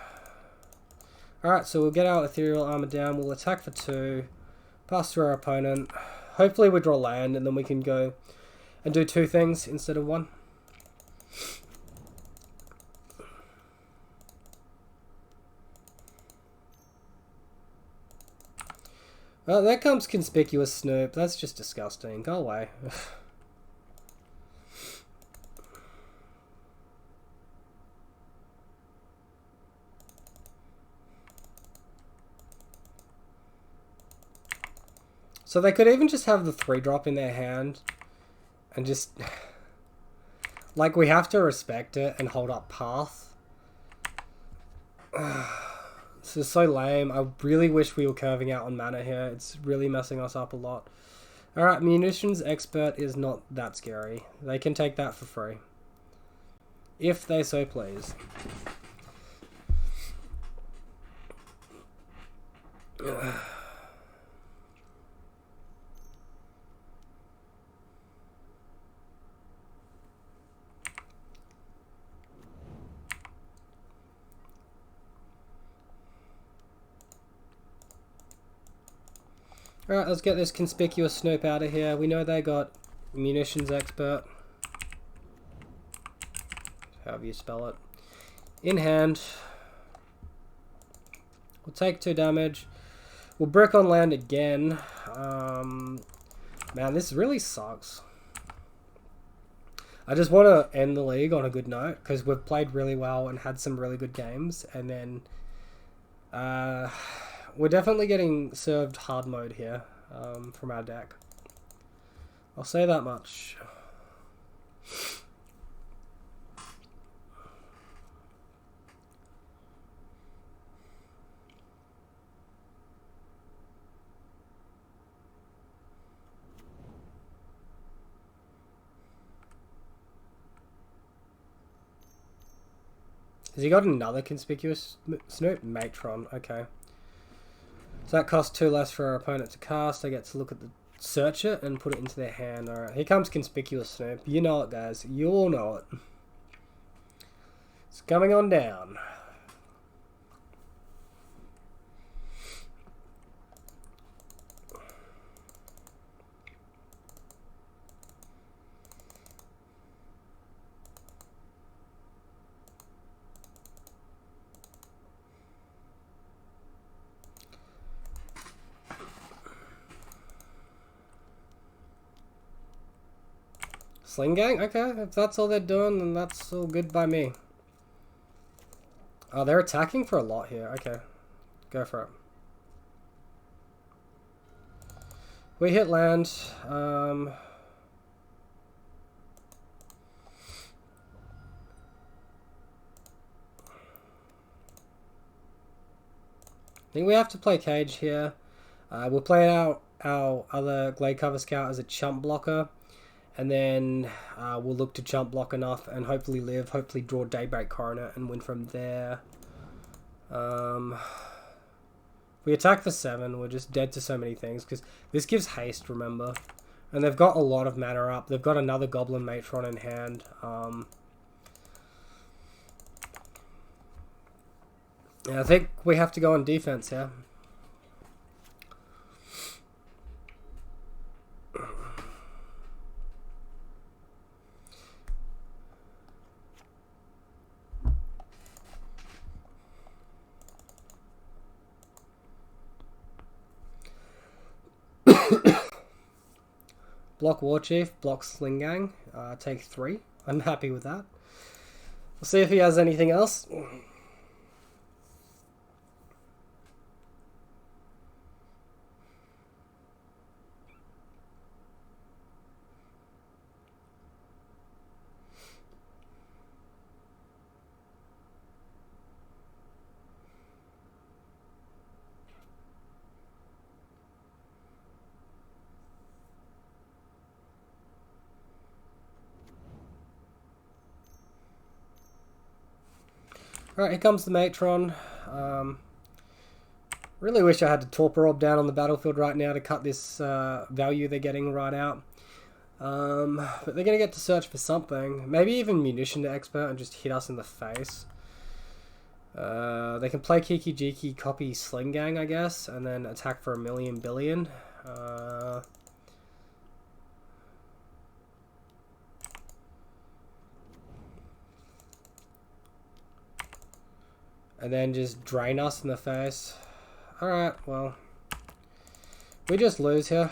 Alright, so we'll get our Ethereal Armor down. We'll attack for 2. Pass through our opponent. Hopefully we draw land, and then we can go and do 2 things instead of 1. Well, there comes Conspicuous Snoop. That's just disgusting. Go away. So they could even just have the 3-drop in their hand and just... like, we have to respect it and hold up path. This is so lame. I really wish we were curving out on mana here. It's really messing us up a lot. Alright, Munitions Expert is not that scary. They can take that for free. If they so please. Alright, let's get this Conspicuous Snoop out of here. We know they got Munitions Expert. However you spell it. In hand. We'll take 2 damage. We'll brick on land again. Man, this really sucks. I just want to end the league on a good note, because we've played really well and had some really good games, and then we're definitely getting served hard mode here from our deck. I'll say that much. Has he got another Conspicuous Snoop? Tron, okay. So that costs 2 less for our opponent to cast. I get to look at the search it and put it into their hand. Alright, here comes Conspicuous Snoop. You know it, guys. You all know it. It's coming on down. Sling Gang? Okay, if that's all they're doing, then that's all good by me. Oh, they're attacking for a lot here. Okay, go for it. We hit land. I think we have to play Cage here. We'll play out our other Glade Cover Scout as a chump blocker. And then we'll look to chump block enough and hopefully live, hopefully draw Daybreak Coronet and win from there. We attack for 7, we're just dead to so many things, because this gives haste, remember. And they've got a lot of mana up. They've got another Goblin Matron in hand. Yeah, I think we have to go on defense here. Block War Chief, block Sling Gang, take 3. I'm happy with that. We'll see if he has anything else. Alright, here comes the Matron. Really wish I had the Torpor Orb down on the battlefield right now to cut this value they're getting right out. But they're going to get to search for something. Maybe even Munition to Expert and just hit us in the face. They can play Kiki Jiki, copy Sling Gang, I guess, and then attack for 1,000,000 billion. And then just drain us in the face. Alright, well. We just lose here.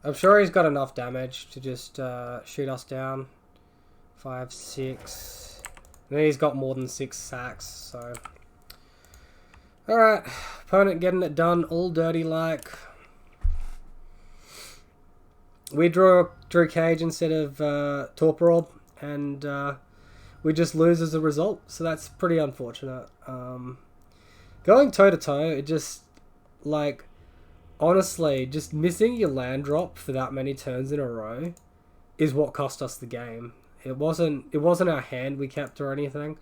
I'm sure he's got enough damage to just shoot us down. 5, 6... And then he's got more than 6 sacks, so... Alright, opponent getting it done all dirty like. We drew Cage instead of Torpor Orb, and we just lose as a result, so that's pretty unfortunate. Going toe-to-toe, it just, like, honestly, just missing your land drop for that many turns in a row is what cost us the game. It wasn't our hand we kept or anything.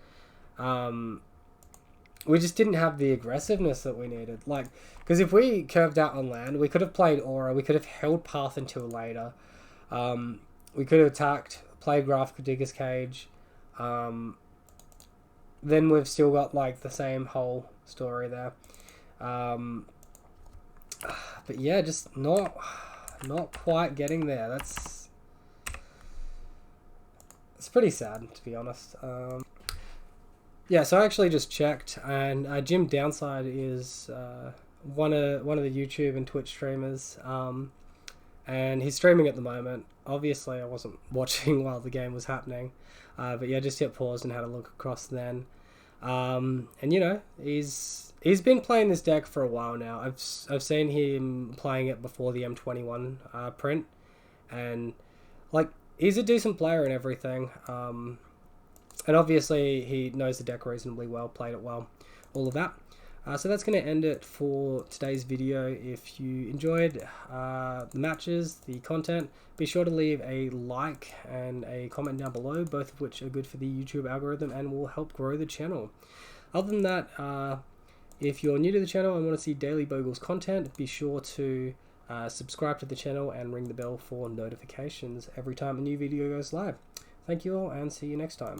We just didn't have the aggressiveness that we needed. Like, because if we curved out on land, we could have played Aura. We could have held Path until later. We could have attacked, played Graphical Digger's Cage. Then we've still got like the same whole story there. But yeah, just not quite getting there. It's pretty sad, to be honest. Yeah, so I actually just checked, and Jim Downside is one of the YouTube and Twitch streamers, and he's streaming at the moment. Obviously, I wasn't watching while the game was happening, but yeah, just hit pause and had a look across then. And you know, he's been playing this deck for a while now. I've seen him playing it before the M21 print, and like, he's a decent player and everything. And obviously he knows the deck reasonably well, played it well, all of that. So that's going to end it for today's video. If you enjoyed the matches, the content, be sure to leave a like and a comment down below, both of which are good for the YouTube algorithm and will help grow the channel. Other than that, if you're new to the channel and want to see daily Bogles content, be sure to subscribe to the channel and ring the bell for notifications every time a new video goes live. Thank you all, and see you next time.